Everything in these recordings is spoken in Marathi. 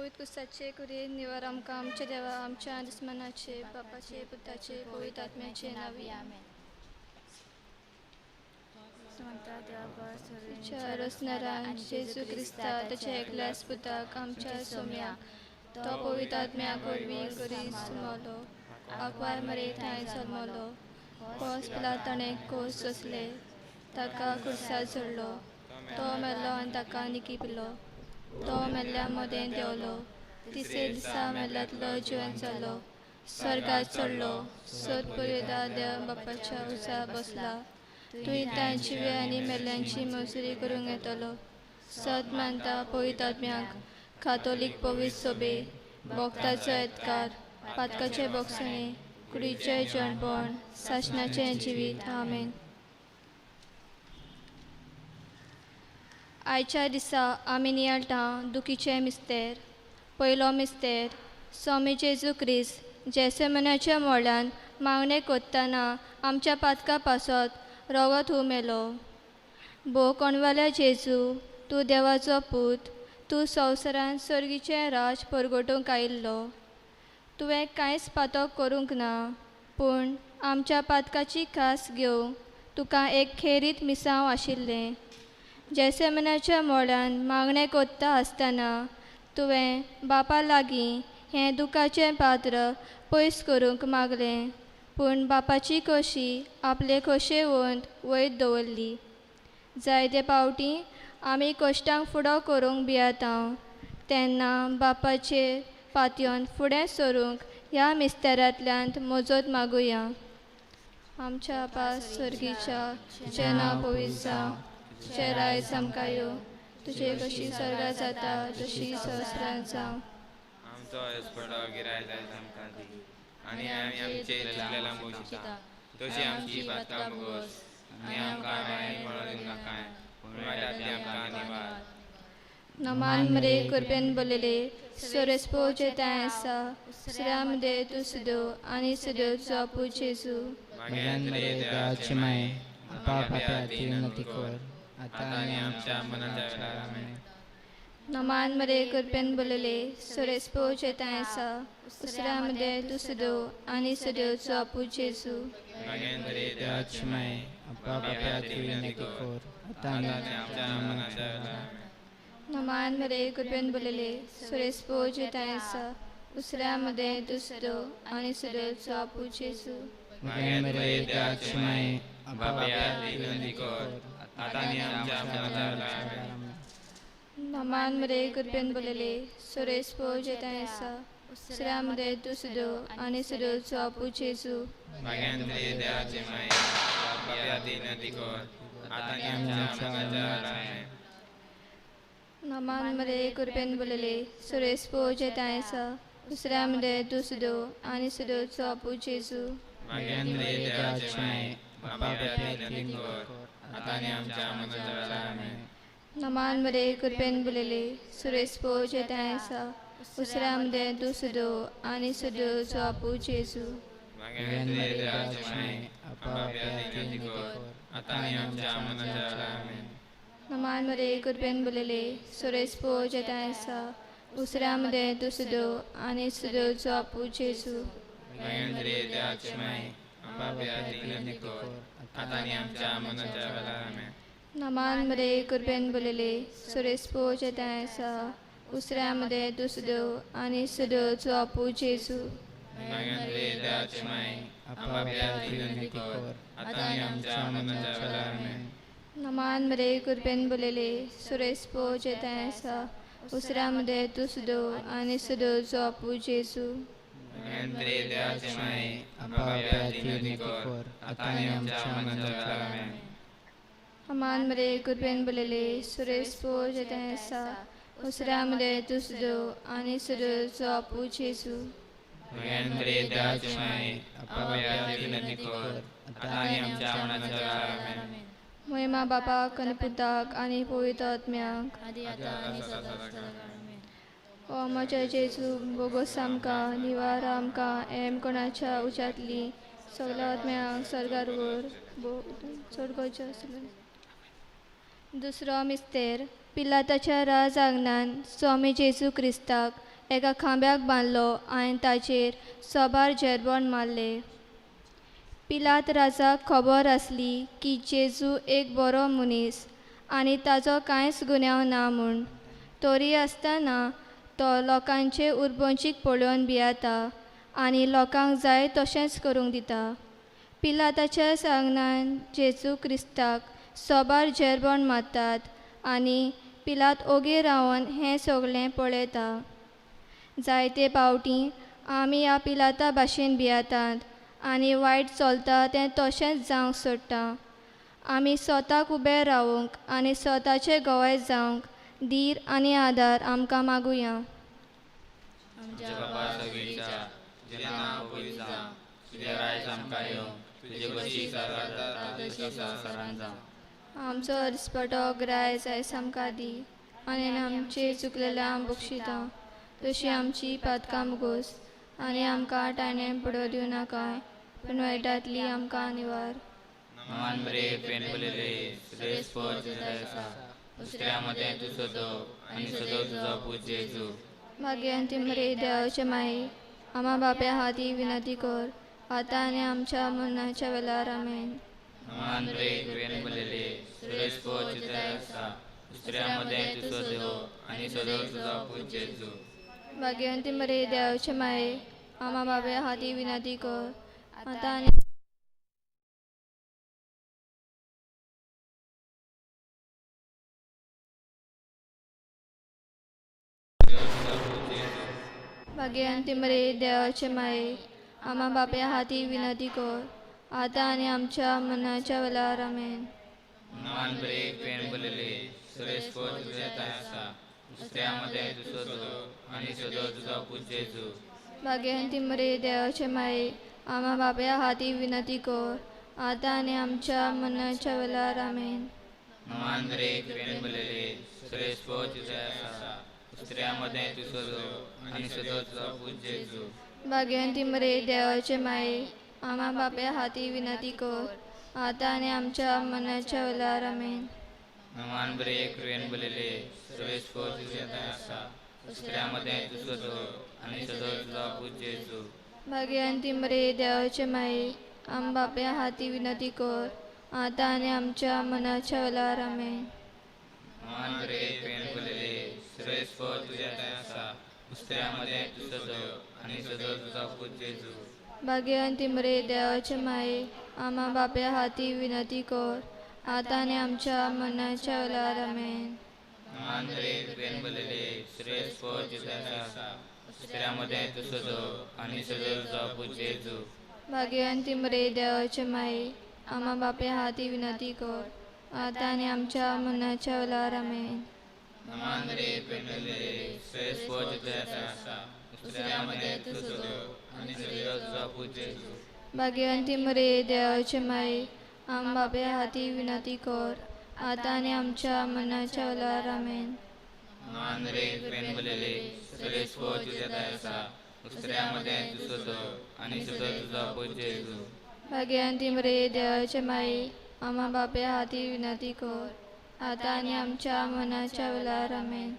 पवित्र कुसाचे कुरी निवार आमकां आमचे देवा आमच्या दुस्मनाचे बापाचे पुताचे पवित्र आत्म्याचे नावी आमेन. रसनारायण जेजू क्रिस्ता ताच्या एकल्याच पुताक आमच्या सोम्या तो पवित्र आत्म्याक वरवीं करी सुमलो आकवार मरे थंय जल्मलो कोस पिलाताणें कोस सोंसले ताका खुर्सार झडलो तो मेल्लो आनी ताका निकी पिलो तो मेल्ल्या मदें देंवलो तिसरे दिसा मेल्ल्यांतलो जिवंत जालो स्वर्गात चडलो सोद पुर्विदा देव बापाच्या उजार बसला तुवें जिवे आनी मेल्ल्यांची मजुरी करूंक येतलो सत मानता पवित्र आत्म्याक कातोलीक पवित्र सोबे भोगताचो येतकार पातकाचे बोगसणे कुडीचें जेवणपण सासणाचें जिवीत आमेन. आयच्या दिसा आमी नियाळटा दुखीचें मिस्तेर. पयलो मिस्तेर स्वामी जेजू क्रिस्त जेसमनाच्या मोळ्यान मागणें कोत्ताना आमच्या पातका पासत रगत उमेलो. भोव कोणवाल्या जेजू तूं देवाचो पूत तूं संवसारान सर्गीचें राज परगटूंक आयिल्लो. तुवें कांयच पातक करूंक ना पूण आमच्या पातकाची खास घेवंक तुका एक खेरीत मिसांव आशिल्लें. जेसमनाच्या मोळ्यान मागणें कोत्ता आसतना तुवें बापा लागीं हें दुखाचें पात्र पयस करूंक मागलें पूण बापाची खोशी आपले खोशेवंत वयर दवरली. जायते फावटी आमी कश्टांक फुडो करूंक भियेता तेन्ना बापाचेर पातयेवन फुडें सरूंक ह्या मिस्तेरांतल्यान मजत मागुया. आमच्या पास सर्गीच्या जें नांव पवित्र जावं जें रायज आमकां येवं तुजे कशी सर्गा जाता तशी संवसारांत जावं. आमचो येसपडो गिराय जायत आमकां दी आनी आमी आमचे चिरलेला मोशिता तशी आमची पातकां भोगोस आनी आमकां मागीर पळोवंक नाकाय पूण वायटांतली आमकां निवार. नमान मरे कृपेन बोलेले सोरेस्पो जेताय आसा उसऱ्या मध्ये तूं सुदो आनी सुदो जापू जेजू मागेंद्रे देवाची माये पापाच्या विनंती कर आता आनी आमच्या मनाच्या वेळार आमेन. नमान मरे कृपेन बोलेले सोरेस्पो जेताय आसा उसऱ्या मध्ये तूं सुदो आनी सुदो जापू जेजू मागेंद्रे देवाची माये पापाच्या विनंती कर आता आनी आमच्या मनाच्या वेळार आमेन. नमान मरे कृपेन बोलेले सोरेस्पो जेताय आसा उसऱ्या मध्ये तूं सुदो आनी सुदो जापू जेजू मागेंद्रे देवाची माये पापाच्या विनंती कर आता आनी आमच्या मनाच्या वेळार आमेन. नमान मरे कृपेन बोलेले सोरेस्पो जेताय आसा उसऱ्या मध्ये तूं सुदो आनी सुदो जापू जेजू मागेंद्रे देवाची माये पापाच्या विनंती कर आता आनी आमच्या मनाच्या वेळार आमेन. नमान मरे कृपेन बोलेले सोरेस्पो जेताय आसा उसऱ्या मध्ये तूं सुदो आनी सुदो जापू जेजू मागेंद्रे देवाची माये पापाच्या विनंती कर आता आनी आमच्या मनाच्या वेळार आमेन. नमान मरे कृपेन बोलेले सोरेस्पो जेताय आसा उसऱ्या मध्ये तूं सुदो आनी सुदो जापू जेजू मागेंद्रे देवाची माये पापाच्या विनंती कर आता आनी आमच्या मनाच्या वेळार आमेन. नमान मरे कृपेन बोलेले सोरेस्पो जेताय आसा उसऱ्या मध्ये तूं सुदो आनी सुदो जापू जेजू मागेंद्रे देवाची माये पापाच्या विनंती कर आता आनी आमच्या मनाच्या वेळार आमेन. नमान मरे कृपेन बोलेले सोरेस्पो जेताय आसा उसऱ्या मध्ये तूं सुदो आनी सुदो जापू जेजू मागेंद्रे देवाची माये पापाच्या विनंती कर आता आनी आमच्या मनाच्या वेळार आमेन. नमान मरे कृपेन बोलेले सोरेस्पो जेताय आसा उसऱ्या मध्ये तूं सुदो आनी सुदो जापू जेजू मागेंद्रे देवाची माये पापाच्या विनंती कर आता आनी आमच्या मनाच्या वेळार आमेन. नमान मरे कृपेन बोलेले सोरेस्पो जेताय आसा उसऱ्या मध्ये तूं सुदो आनी सुदो जापू जेजू मागेंद्रे देवाची माये पापाच्या विनंती कर आता आनी आमच्या मनाच्या वेळार आमेन. महिमा बापाक आनी पुताक आनी पवित्र आत्म्याक आदी आता आनी सदांच आमेन. ओ म्हज्या जेजू बोगोस आमकां निवार आमकां एम कोणाच्या उच्यांतली सगल्या आत्म्यांक सर्गार व्हर चडकोच्या दुसरो मिस्तेर पिलाताच्या राज आंगणान स्वामी जेजू क्रिस्ताक एका खांब्याक बांदलो आनी ताचेर सोबार जेरबोंड मारले. पिलात राजाक खबर आसली की जेजू एक बरो मनीस आनी ताचो कांयच गुन्यांव ना म्हूण. तोरी आसतना तो लोकांचे उर्बंचीक पळोवन भियेता आनी लोकांक जाय तशेंच करूंक दिता. पिलाताच्या सांगण्यान जेजू क्रिस्ताक सोबार जेरबोंड मारतात आनी पिलात ओगी रावन हें सगळें पळयता. जायते पावटी आमी ह्या पिलाता भाशेन भियेतात आनी वायट चलता तें तशेंच जावंक सोदता. आमी स्वताक उबे रावूंक आनी स्वताचे गवाय जावंक धीर आनी आदार आमकां मागुया. आमच्या बाबा सगळीच्या जेन्ना पयलीं तुजें रायज आमकां येवं, तुजे कशी जाता तशी संवसारांत जावं. आमचो दिसपटो ग्रायज आयज आमकां दी आनी आमचे चुकलेल्या बक्षिता तशी आमची पातकां मुगोस आनी आमकां टायण्यान पडो दिवं नाकाय पूण वायटांतली आमकां निवार. नमान बरे पेनबलेले श्रेष्ठ पद आसा दुसऱ्यामध्ये तूं सदो आनी सदो तुजो पूत जेजू. भाग्यान ती मरे देवाचे माई आमा बाप्या हाती विनंती कर आतां आनी आमच्या मरणाच्या वेळार आमेन. नमान बरे पेनबलेले श्रेष्ठ पद आसा दुसऱ्यामध्ये तूं सदो आनी सदो तुजो पूत जेजू. भाग्यान ती मरे देवाचे माई आमा बाप्या हाती विनंती कर आतां आनी भाग्यान ती मरे देवाचे माई आमा बाप्या हाती विनंती कर आतां आनी आमच्या मरणाच्या वेळार आमेन. नमान बरे पेनबलेले श्रेष्ठ पद आसा दुसऱ्यामध्ये तूं सदो आनी सदो तुजो पूत जेजू. भाग्यान ती मरे देवाचे माई आमा बाप्या हाती विनंती कर आतां आनी आमच्या मरणाच्या वेळार आमेन. नमान बरे पेनबलेले श्रेष्ठ पद आसा दुसऱ्यामध्ये तूं सदो आनी सदो तुजो पूत जेजू. भाग्यान ती मरे देवाचे माई आमा बाप्या हाती विनंती कर आतां आनी आमच्या मरणाच्या वेळार आमेन. नमान बरे पेनबलेले श्रेष्ठ पद आसा दुसऱ्यामध्ये तूं सदो आनी सदो तुजो पूत जेजू. भाग्यान ती मरे देवाचे माई आमा बाप्या हाती विनंती कर आतां आनी आमच्या मरणाच्या वेळार आमेन. नमान बरे पेनबलेले श्रेष्ठ पद आसा दुसऱ्यामध्ये तूं सदो आनी सदो तुजो पूत जेजू. भाग्यान ती मरे देवाचे माई आमा बाप्या हाती विनंती कर आतां आनी आमच्या मरणाच्या वेळार आमेन. नमान बरे पेनबलेले श्रेष्ठ पद आसा दुसऱ्यामध्ये तूं सदो आनी सदो तुजो पूत जेजू. भाग्यान ती मरे देवाचे माई आमा बाप्या हाती विनंती कर आतां आनी आमच्या मरणाच्या वेळार आमेन. नमान बरे पेनबलेले श्रेष्ठ पद आसा दुसऱ्यामध्ये तूं सदो आनी सदो तुजो पूत जेजू. भाग्यान ती मरे देवाचे माई आमा बाप्या हाती विनंती कर आतां आनी आमच्या मरणाच्या वेळार आमेन. नमान बरे पेनबलेले श्रेष्ठ पद आसा दुसऱ्यामध्ये तूं सदो आनी सदो तुजो पूत जेजू. भाग्यान ती मरे देवाचे माई आमा बाप्या हाती विनंती कर आतां आनी आमच्या मरणाच्या वेळार आमेन.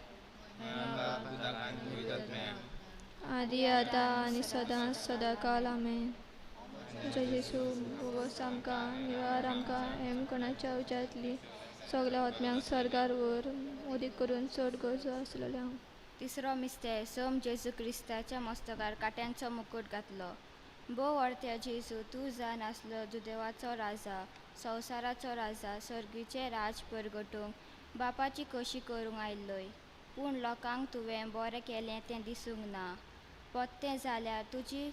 आदी आतां आनी सदांच सदांकाल आमेन. जय जेजू बोगोस आमकां निवार आमकां हेम कोणाच्या उज्यांतली सगल्या आत्म्यांक सरकार व्हर उदीक करून चड गरजो आसलेल्या. तिसरो मिस्तेर सोम जेजू क्रिस्ताच्या मस्तकार काट्यांचो मुकुट घातलो. भोव वर्त्या जेजू तूं जावन आसलो दुदेवाचो राजा संवसाराचो राजा सर्गीचे राज परगटूंक बापाची कशी करूंक आयल्लोय. पूण लोकांक तुवें बरें केलें तें दिसूंक ना. पोत्तें जाल्यार तुजी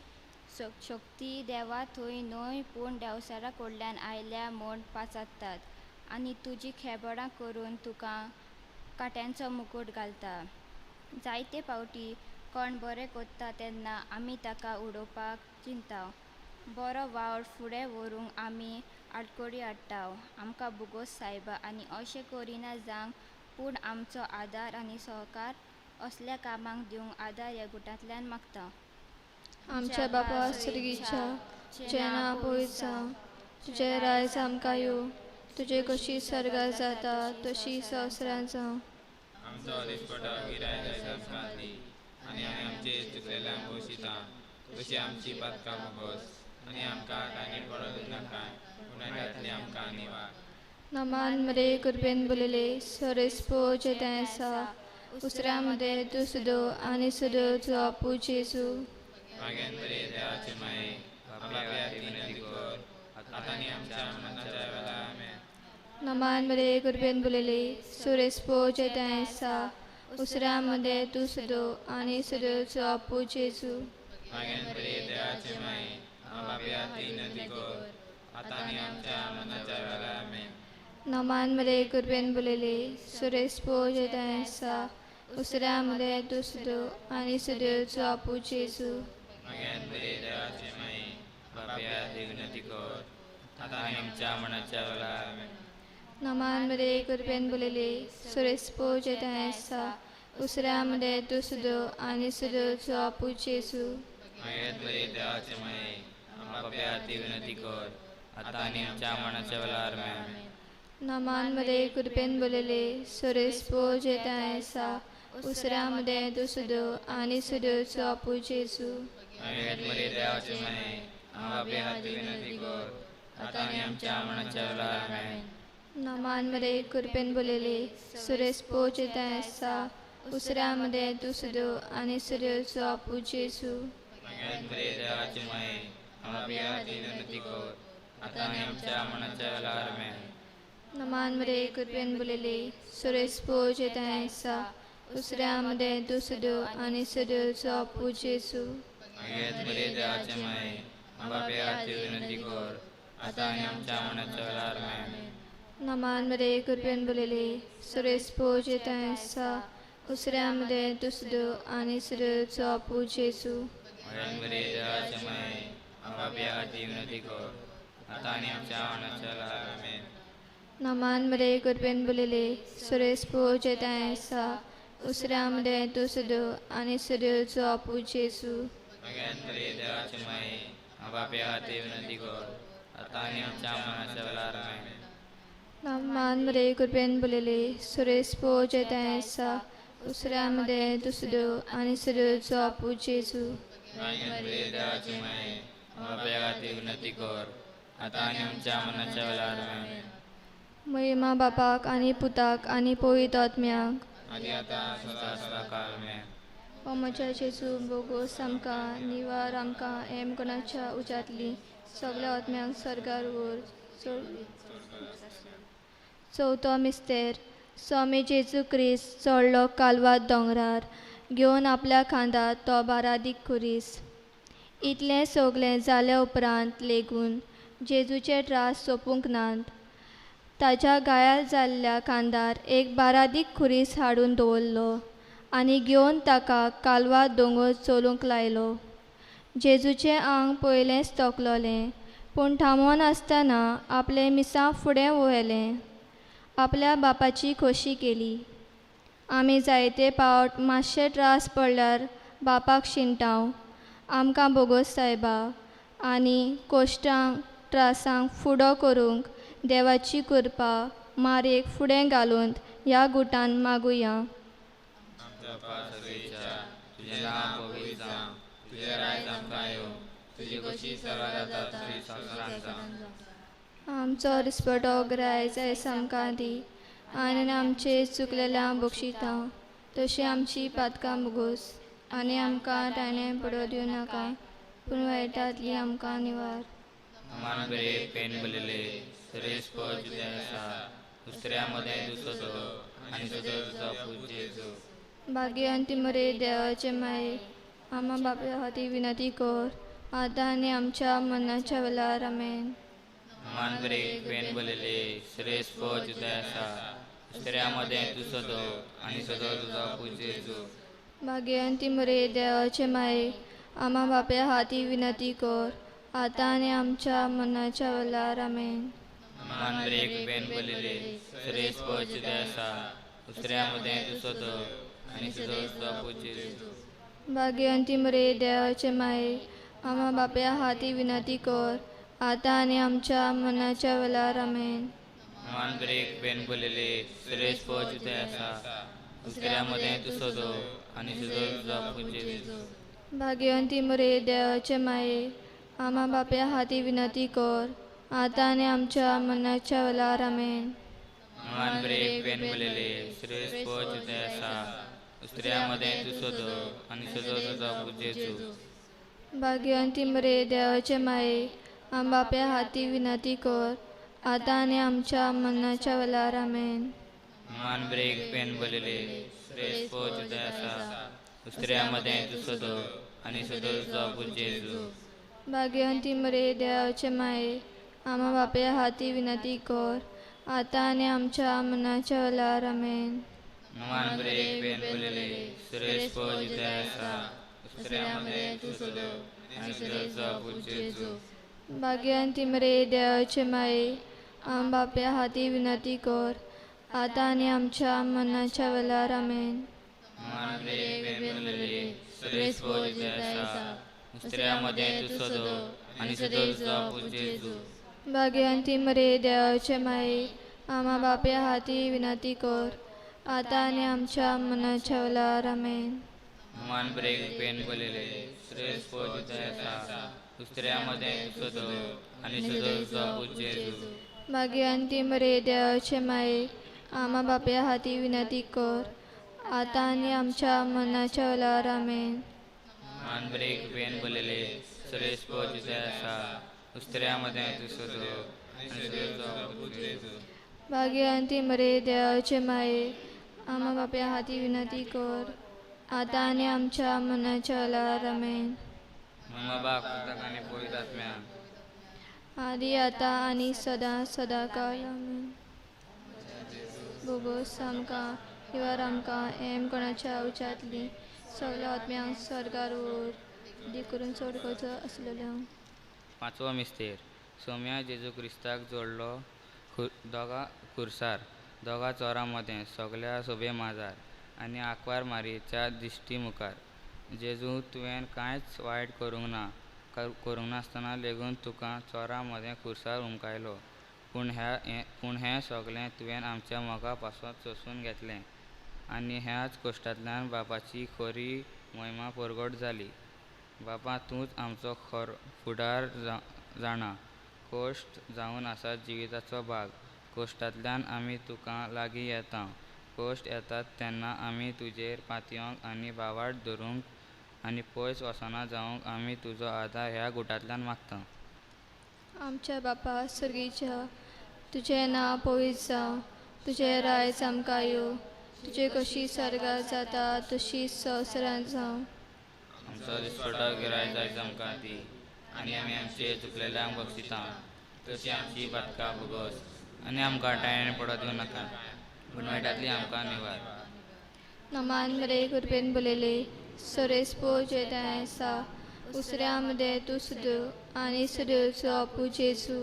शक्ती देवा थंय न्हय पूण देवसारा कडल्यान आयल्या म्हूण पाचातात आनी तुजी खेबडां करून तुका काट्यांचो मुकुट घालता. जायते फावटी कोण बरें करता तेन्ना आमी ताका उडोवपाक चिंताव. बरो वावड फुडें व्हरूंक आमी आडकोडी हाडटाव. आमकां बुगोस सायबा आनी अशें करिना जावंक पूण आमचो आदार आनी सहकार असल्या कामांक दिवंक आदार ह्या गुटांतल्यान मागता. आमच्या बापा सर्गीच्या जें नांव पवित्र जावं तुजें रायज आमकां येवं तुजे कशी सर्गार जाता तशी संवसारांत जावं. आमचो दिसपटो गिराय आमकां दी आणि आमी आमचे चुकलेल्या मोशिता तशी आमची पातकां भोगोस आणि आमकां कांय पडोवंक नाका पूण त्यातली आमकां निवार. नमान मरे कृपेन बोलले सोरेस्पो जेतायसा उसऱ्यामध्ये तू सुदो आणि सुदो तू आपू जेजू. मागेन बरे देवाचे माये बाप्या विनंती कर आता आणि आमच्या मरणाच्या वेळा आमेन. नमान मरे कृपेन बोलले सोरेस्पो जेतायसा उसऱ्यामध्ये तू सुदो आणि सुदो तू आपू जेजू. मागेन बरे देवाचे माये बाप्या विनंती कर आता आणि आमच्या मरणाच्या वेळा आमेन. नमान मरे कृपेन बोलले सोरेस्पो जेतायसा उसऱ्यामध्ये तू सुदो आणि सुदो तू आपू जेजू. मागेन बरे देवाचे माये बाप्या विनंती कर आता आणि आमच्या मरणाच्या वेळा आमेन. नमान मरे कृपेन बोलले सोरेस्पो जेतायसा उसऱ्यामध्ये तू सुदो आणि सुदो तू आपू जेजू. मागेन बरे देवाचे माये बाप्या विनंती कर आता आणि आमच्या मरणाच्या वेळा आमेन. नमान मरे कृपेन बोलले सोरेस्पो जेतायसा उसऱ्यामध्ये तू सुदो आणि सुदो तू आपू जेजू. मागेन बरे देवाचे माये बाप्या विनंती कर आता आणि आमच्या मरणाच्या वेळा आमेन. नमान मरे कृपेन बोलले सोरेस्पो जेतायसा उसऱ्यामध्ये तू सुदो आणि सुदो तू आपू जेजू. मागेन बरे देवाचे माये बाप्या विनंती कर आता आणि आमच्या मरणाच्या वेळा आमेन. नमान मरे कृपेन बोलले सोरेस्पो जेतायसा उसऱ्यामध्ये तू सुदो आणि सुदो तू आपू जेजू. मागेन बरे देवाचे माये बाप्या विनंती कर आता आणि आमच्या मरणाच्या वेळा आमेन. नमान मरे कृपेन बोलले सोरेस्पो जेतायसा उसऱ्यामध्ये तू सुदो आणि सुदो तू आपू जेजू. मागेन बरे देवाचे माये बाप्या विनंती कर आता आणि आमच्या मरणाच्या वेळा आमेन. नमान मरे कृपेन बोलले सोरेस्पो जेतायसा उसऱ्यामध्ये तू सुदो आणि सुदो तू आपू जेजू. मागेन बरे देवाचे माये बाप्या विनंती कर आता आणि आमच्या मरणाच्या वेळा आमेन. नमान मरे कृपेन बोलले सोरेस्पो जेतायसा उसऱ्यामध्ये तू सुदो आणि सुदो तू आपू जेजू. मागेन बरे देवाचे माये बाप्या विनंती कर आता आणि आमच्या मरणाच्या वेळा आमेन. महिमा बापाक आणि पुताक आणि पवित्र आत्म्याक आनी आता सदा सदा काळ आमेन. ओ म्हज्या जेजू बोगोस आमकां निवार आमकां हेम कोणाच्या उज्यांतली सगळ्या आत्म्यांक स्वर्गार व्हर. चवथो मिस्तेर स्वामी जेजू क्रिस्त चडलो कालवाद दोंगरार घेवन आपल्या खांदार तो बारादीक खुरीस. इतलें सगलें जाल्या उपरांत लेगून जेजूचे त्रास सोंपूंक नात. ताच्या गायाल जाल्ल्या खांदार एक बारादीक खुरीस हाडून दवरलो आनी घेवन ताका कालवाद दोंगर चलूंक लायलो. जेजूचें आंग पयलेंच तोकलोलें पूण थांबोन आसतना आपले मिसां फुडें वयलें. आपल्या बापाची खोशी केली. आमी जायते पावट मातशे त्रास पडल्यार बापाक शिंटाव आमकां बोगोस सायबा आनी कोश्टांक त्रासांक फुडो करूंक देवाची कृपा मारेक फुडें घालून ह्या गुटान मागुया. आमच्या बापा सर्वेच्या तुझें नांव पवित्र जावं, तुझें राज्य आमकां येवं, तुजी कशी सेवा जाता तशी संवसारांत जावं. आमचो दिसपटो ग्रायज आयज आमकां दी आनी आमचे चुकलेल्या बक्षिता तशी आमची पातकां मुगोस आनी आमकां टायण्यान पडो दिवं नाका पूण वायटांतली आमकां निवार. मान बरे पेन बलले श्रेष्ठ जुदे आसा दुसऱ्यामध्ये दुसरो आणि सदर तुझा पूज जेजू. भाग्यवंती मरे देवाचे माये आम्हा बापा हाती विनंती कर आतां आनी आमच्या मरणाच्या वेळार आमेन. मान बरे पेन बलले श्रेष्ठ जुदे आसा दुसऱ्यामध्ये दुसरो आणि सदर तुझा पूज जेजू. भाग्यवंती मरे देवाचे माये आम्हा बापा हाती विनंती कर आतां आनी आमच्या मरणाच्या वेळार आमेन. मान बरे पेन बलले श्रेष्ठ जुदे आसा दुसऱ्यामध्ये दुसरो आणि सदर तुझा पूज जेजू. भाग्यवंती मरे देवाचे माये आम्हा बापा हाती विनंती कर आतां आनी आमच्या मरणाच्या वेळार आमेन. मान बरे पेन बलले श्रेष्ठ जुदे आसा दुसऱ्यामध्ये तू सोदो आणि सुदो तुझा पूजे भाग्यवंती मरे देवाचे माये आम्हा बाप्या हाती विनंती कर आता आणि आमच्या मनाच्या वेळार आमेन. मान ब्रेक पेन बोलेले श्रेष्ठ पोच असा दुसऱ्यामध्ये तू सोदो आणि सुदो तुझा पूजे भाग्यवंती मरे देवाचे माये आम्हा बाप्या हाती विनंती कर आता आणि आमच्या मनाच्या वेळार आमेन. मान ब्रेक पेन बोलेले श्रेष्ठ पोच असा दुसऱ्यामध्ये तू सोदो आणि सुदो तुझा पूजे भाग्यवंती मरे देवाचे माये आम्हा बाप्या हाती विनंती कर आता आणि आमच्या मनाच्या वेळार आमेन. मान ब्रेक पेन बोलेले श्रेष्ठ पोच असा दुसऱ्यामध्ये तू सोदो आणि सुदो तुझा पूजे भाग्यवंती मरे देवाचे माये आम्हा बाप्या हाती विनंती कर आता आणि आमच्या मनाच्या वेळार आमेन. मान ब्रेक पेन बोलेले श्रेष्ठ पोच असा दुसऱ्यामध्ये तू सोदो आणि सुदो तुझा पूजे भाग्यवंती मरे देवाचे माये आम्हा बाप्या हाती विनंती कर आता आणि आमच्या मनाच्या वेळार आमेन. मान ब्रेक पेन बोलेले श्रेष्ठ पोच असा दुसऱ्यामध्ये तू सोदो आणि सुदो तुझा पूजे भाग्यवंती मरे देवाचे माये आम्हा बाप्या हाती विनंती कर आता आणि आमच्या मनाच्या वेळार आमेन. मान ब्रेक पेन बोलेले श्रेष्ठ पोच असा दुसऱ्यामध्ये तू सोदो आणि सुदो तुझा पूजे भाग्यवंती मरे देवाचे माये आम्हा बाप्या हाती विनंती कर आता आणि आमच्या मनाच्या वेळार आमेन. मम्मा बाप पुस्तकाने पोळीत आत्म्या आधी आता आणि सदा सदा काळ आमेन. बोगोस आमकां हिवार आमकां एम कोणाच्या उच्यांतली सगळ्या आत्म्यांक स्वर्गार वयर दी करून सोड करचो आसलेल्या. पांचवो मिस्तेर सोम्या जेजू क्रिस्ताक जोडलो दोगा खुर्सार दोगा चोरां मदें सगल्या सोबे माजार आनी आंकवार मारयेच्या दिश्टी मुखार. जेजू तुवें कांयच वायट करूंक नासतना लेगून तुका चोरां मदें खुर्सार उमकायलो पूण हें सगलें तुवें आमच्या मोगा पासून सोंसून घेतलें आनी ह्याच कोश्टांतल्यान बापाची खरी महिमा परगट जाली. बापा तूंच आमचो फुडार जाणा. कोश्ट जावन आसा जिविताचो भाग. कोश्टांतल्यान आमी तुका लागीं येता. कोश्ट येतात तेन्ना आमी तुजेर पातयेवंक आनी बावाट धरूंक आनी पयस वचना जावंक आमी तुजो आदार ह्या गुटांतल्यान मागता. आमच्या बापा सर्गीच्या तुजें नांव पवित्र जावं. तुजें रायज आमकां येवं. तुजें कशी सर्गार जाता तशी संवसारांत जावं. आमचो दिसपटो गिराय जायत आमकां दी आनी आमी आमचे चुकलेल्यांक बक्षिता तशी आमची पातकां भोगोस आनी आमकां टायन पडो दिवं नाका पूण वायटांतली आमकां निवार. नमान मरे कृपेन बोलेले सरेस्पो जेताय आसा उसऱ्या मध्ये तू सुद्यो आनी सुद्योचो अपू जेजू.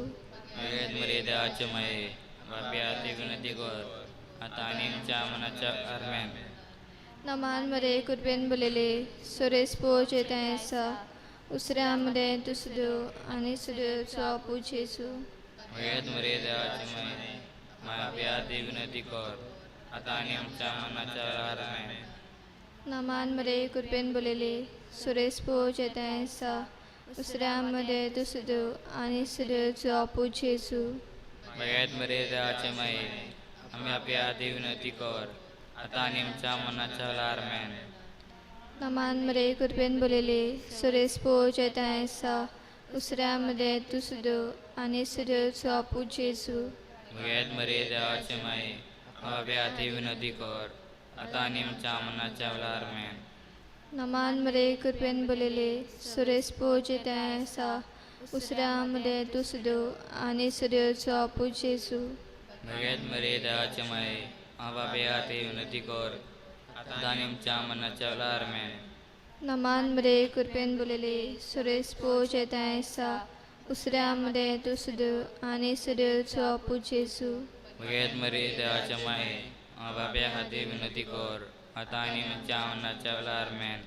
वेद मरे देवाचे माये बाप्या ती विनंती कर आतां आनी आमच्या मनाच्या आरमेन. नमान मरे कृपेन बोलेले सरेस्पो जेताय आसा उसऱ्या मध्ये तू सुद्यो आनी सुद्योचो अपू जेजू. वेद मरे देवाचे माये बाप्या ती विनंती कर आतां आनी आमच्या मनाच्या आरमेन. नमान मरे कृपेन बोलेले सुरेस्पो जेताय आसा उसऱ्या मध्ये तू सुद्यो आनी सुद्योचो अपू जेजू. वेद मरे देवाचे माये आमी आपल्या ती विनंती कर आतां आनी आमच्या मनाच्या आरमेन. नमान मरे कृपेन बोलेले सुरेस्पो जेताय आसा उसऱ्या मध्ये तू सुद्यो आनी सुद्योचो अपू जेजू. वेद मरे देवाचे माये आपल्या ती विनंती कर आतां आनी आमच्या मनाच्या आरमेन. नमान मरे कृपेन बोलेले सुरेस्पो जेताय आसा उसऱ्या मध्ये तू सुद्यो आनी सुद्योचो अपू जेजू. वेद मरे देवाचे माये आपल्या ती विनंती कर आतां आनी आमच्या मनाच्या आरमेन. नमान मरे कृपेन बोलेले सुरेस्पो जेताय आसा उसऱ्या मध्ये तू सुद्यो आनी सुद्योचो अपू जेजू. वेद मरे देवाचे माये आपल्या ती विनंती कर आतां आनी आमच्या मनाच्या आरमेन.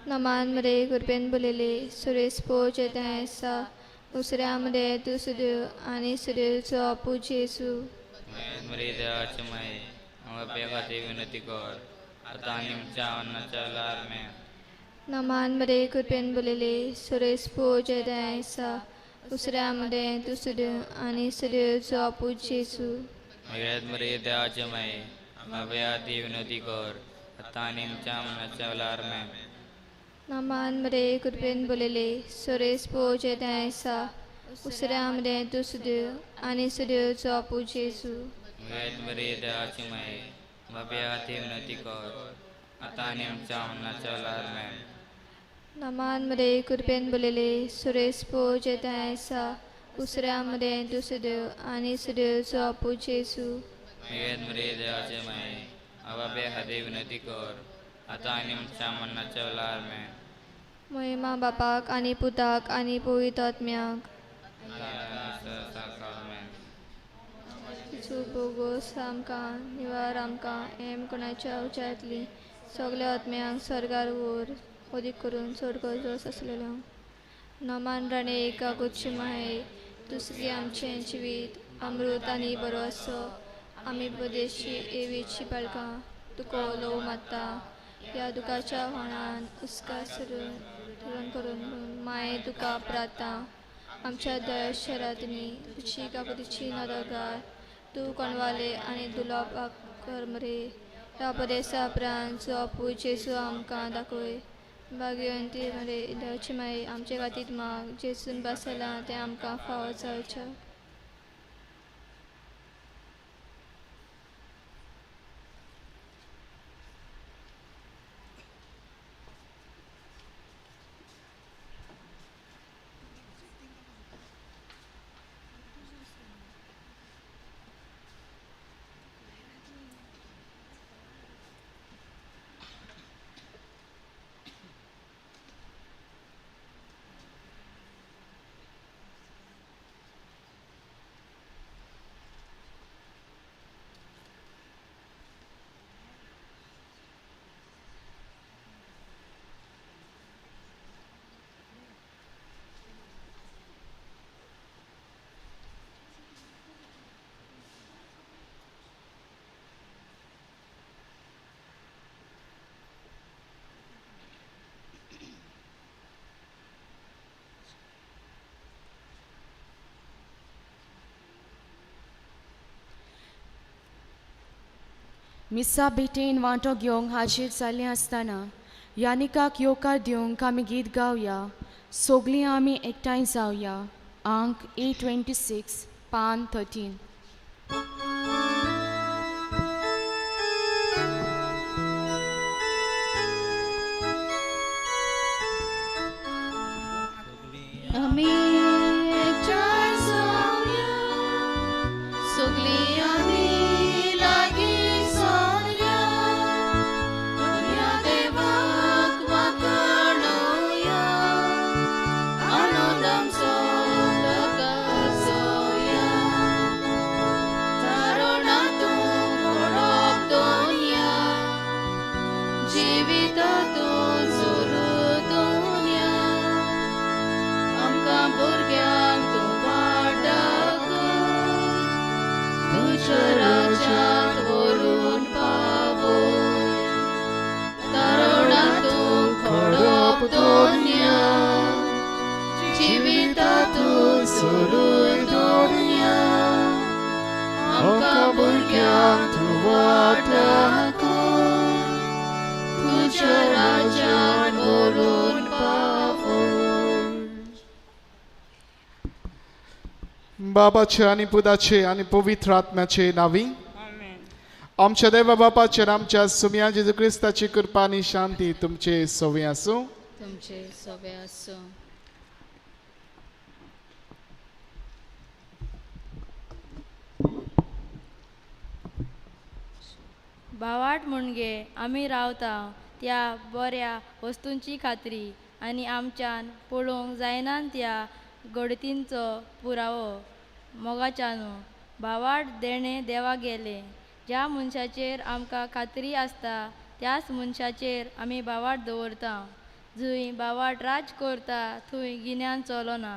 नमान मरे कृपेन बोलेले सुरेस्पो जेताय आसा उसऱ्या मध्ये तू सुद्यो आनी सुद्योचो अपू जेजू. वेद मरे देवाचे माये आपल्या ती विनंती कर आता आनी आमच्या अन्नाच्या वेळार मेळ. नमान बरे कृपेन बोलेले सुरेश पोजयसा उसऱ्या मध्ये तुसुड आणि सूर्यचो आपूच जेसू सगळ्यात बरे देवाचे माये आम्हा ती विनंती कर. आता आनी आमच्या अन्नाच्या वेळार मेळ. नमान बरे कृपेन बोलेले सुरेश पोजयसा उसऱ्या मध्ये तुसुड आणि सूर्यचो आपूच जेसू सगळ्यात बरे देवाचे माये आम्हा ती विनंती कर. आता आनी आमच्या अन्नाच्या वेळार मेळ. नमान बरे कृपेन बोलेले सुरेश पोजयसा उसऱ्या मध्ये तुसुड आणि सूर्यचो आपूच जेसू सगळ्यात बरे देवाचे माये आम्हा ती विनंती कर. आता आनी आमच्या अन्नाच्या वेळार मेळ. महिमा बापाक आणि पुताक आणि पवित्र आत्म्याक बोगोस आमकां निवार आमकां हेम कोणाच्या उच्यांतली सगळ्या आत्म्यांक सरकार वयर ओदीक करून चड गरज आसलेलो नमान राणे एका गुच्छी माहे दुसरी आमचें जिवीत अमृत आनी बरो आसो आमी बदेशी एवीची बाळकां तुको लोव मात्ता ह्या दुखाच्या व्हाळान हुस्कार सुरून करून माये तुका प्रार्थना आमच्या दया शरातनी तुची काकुतीची नदरगार तूं कोणवाले आनी दुलाब कर मरे ह्या बरेसा प्राण जो आपूय जेजू आमकां दाखय भाग्यवंती मरे देवाची माये आमचे खातीर माग जेजून बसलां तें आमकां फावो जावचें. मिसा भेटेन वांटो घेवंक हाजीर जाल्लें आसतना यानिकाक येवकार दिवंक आमी गीत गावया सोगलीं आमी एकठांय जावया अंक 826 पान 13. आमी एकठांय जावया सगलीं आमी लागीं जावया दुनिया देवाक वाखाणुया आनंद आमचो दाखोवया तारुण्यातून घडप दुनिया जिवितांतून सुरू दुनिया आमकां भुरग्यांक तूं वाडक तुज्या राज्यांत व्हरून पावय तारुण्यातून घडप दुनिया जिवितांतून सुरू दुनिया आमकां भुरग्यांक तूं वाडक तुज्या राज्यांत व्हरून पावय. बाबाचे आणि पुताचे आणि पवित्र आत्म्याचे नावी आमच्या देवा बापाचेर आमच्या सुम्या जेजू क्रिस्ताची कृपा आणि शांती तुमचे सवे आसूं. तुमचे सवे आसूं. भावाट मुणगे आमी रावता त्या बऱ्या वस्तूंची खात्री आनी आमच्यान पळोवंक जायना त्या गडतींचो पुरावो मोगाच्यानू भावाट देणे देवा गेले ज्या मनशाचेर आमकां खात्री आसता त्याच मनशाचेर आमी भावाट दवरता जंय भावाट राज करता थंय गिन्यान चलोना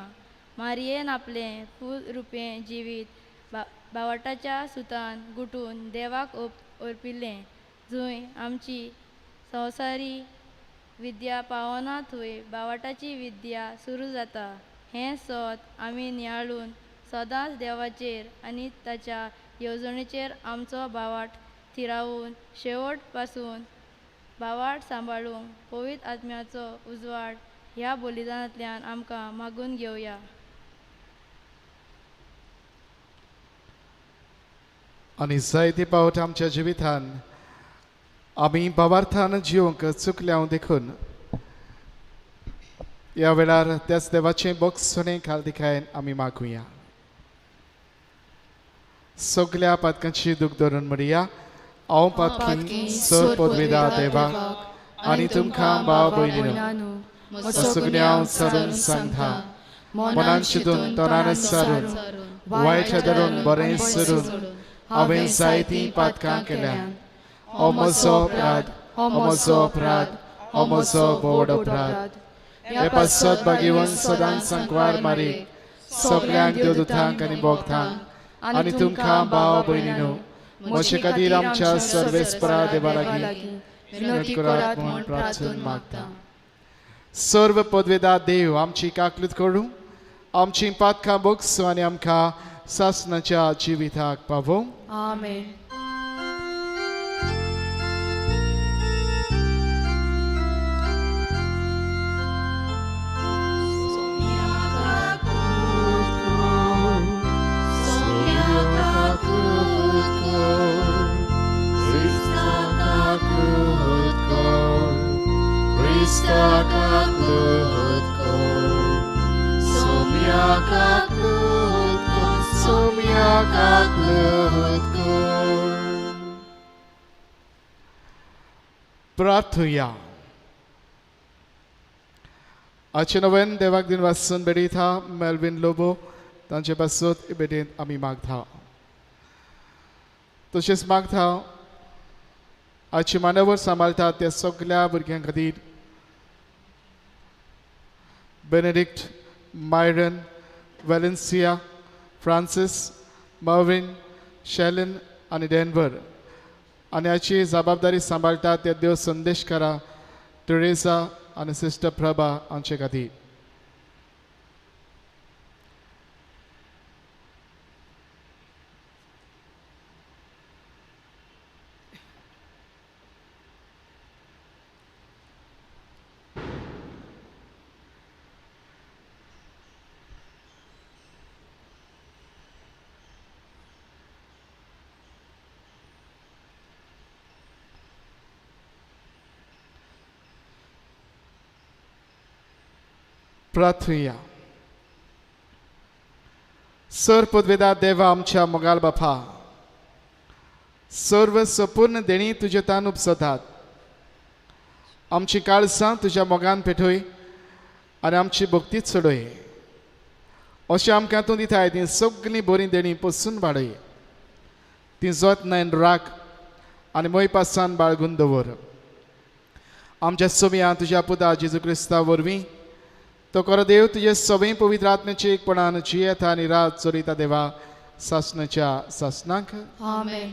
मारयेन आपलें फूल रुपें जिवीत भावाटाच्या सुतान गुटून देवाक अर्पिल्लें जंय आमची संवसारी विद्या पावना थंय बावाटाची विद्या सुरू जाता. हें सत आमी नियाळून सदांच देवाचेर आनी ताच्या येवजणेचेर आमचो बावाट थिरावून शेवट पासून बावाट सांबाळूंक पवित्र आत्म्याचो उजवाड ह्या बलिदानांतल्यान आमकां मागून घेवया. आनी जायते पावट आमच्या जिवितान आमी भावार्थान जिवंक चुकल्या देखून ह्या वेळार त्याच देवाचें बोगसणें हार्दिकायेन आमी मागुया. सगल्या पातकांची दूख धरून म्हणया, हांव पातकी सर पदवेदार देवाक आनी तुमकां भाव भयणीनो सगळ्यांक सरून सांगता, मनान चिंतून तोंडान सारून वायट धरून बरें सरून हांवें जायतीं पातकां केल्यात. हो म्हजो अपराध, हो म्हजो अपराध, हो म्हजो व्हड अपराध. हे पासत भागीवन सदांच सांकवार मारीक सगळ्यांक देवदूतांक आनी भोगतांक आनी तुमकां भाव भयणीनो म्हजे खातीर आमच्या सर्वेस्परा देवा लागीं विनोद करात म्हूण प्रार्थना मागता. सर्व पदवेदार देव आमची काकलूत करूं, आमची पातकां बोगसो आनी आमकां सासणाच्या जिविताक पावो. आमेन. प्रार्थुया. आजचे नवेन देवाक दिन वाचून बेडिता मेल्विन लोबो तांचे पासत बेडेंत आमी मागता. तशेंच मागता आजची मांडावर सांबाळटा त्या सगळ्या भुरग्यां खातीर Benedict, Myron, Valencia, Francis, Mervyn, शेलन आनी डेन्वर आनी हाची जबाबदारी सांबाळटा त्या देव संदेशकारा टेरेसा आनी सिस्टर प्रभा हांचे खातीर. प्रार्थुया. सर पदवेदार देवा आमच्या मोगाल बापा, सर्व संपूर्ण देणी तुजे तान उपसतात. आमची काळसां तुज्या मोगान पेटय आनी आमची भक्ती चडय. अशें आमकां तूं दिताय ती सगळीं बरीं देणी पसून वाडय. ती जतनायेन राख आनी मोयपासान बाळगून दवर. आमच्या सोम्या तुज्या पुता जेजू क्रिस्ता वरवीं तो कर देव तुजे सगळे पवित्र आत्म्याचे एकपणान जियेता आनी रात चलयता देवा सासणाच्या सासणाक. आमेन.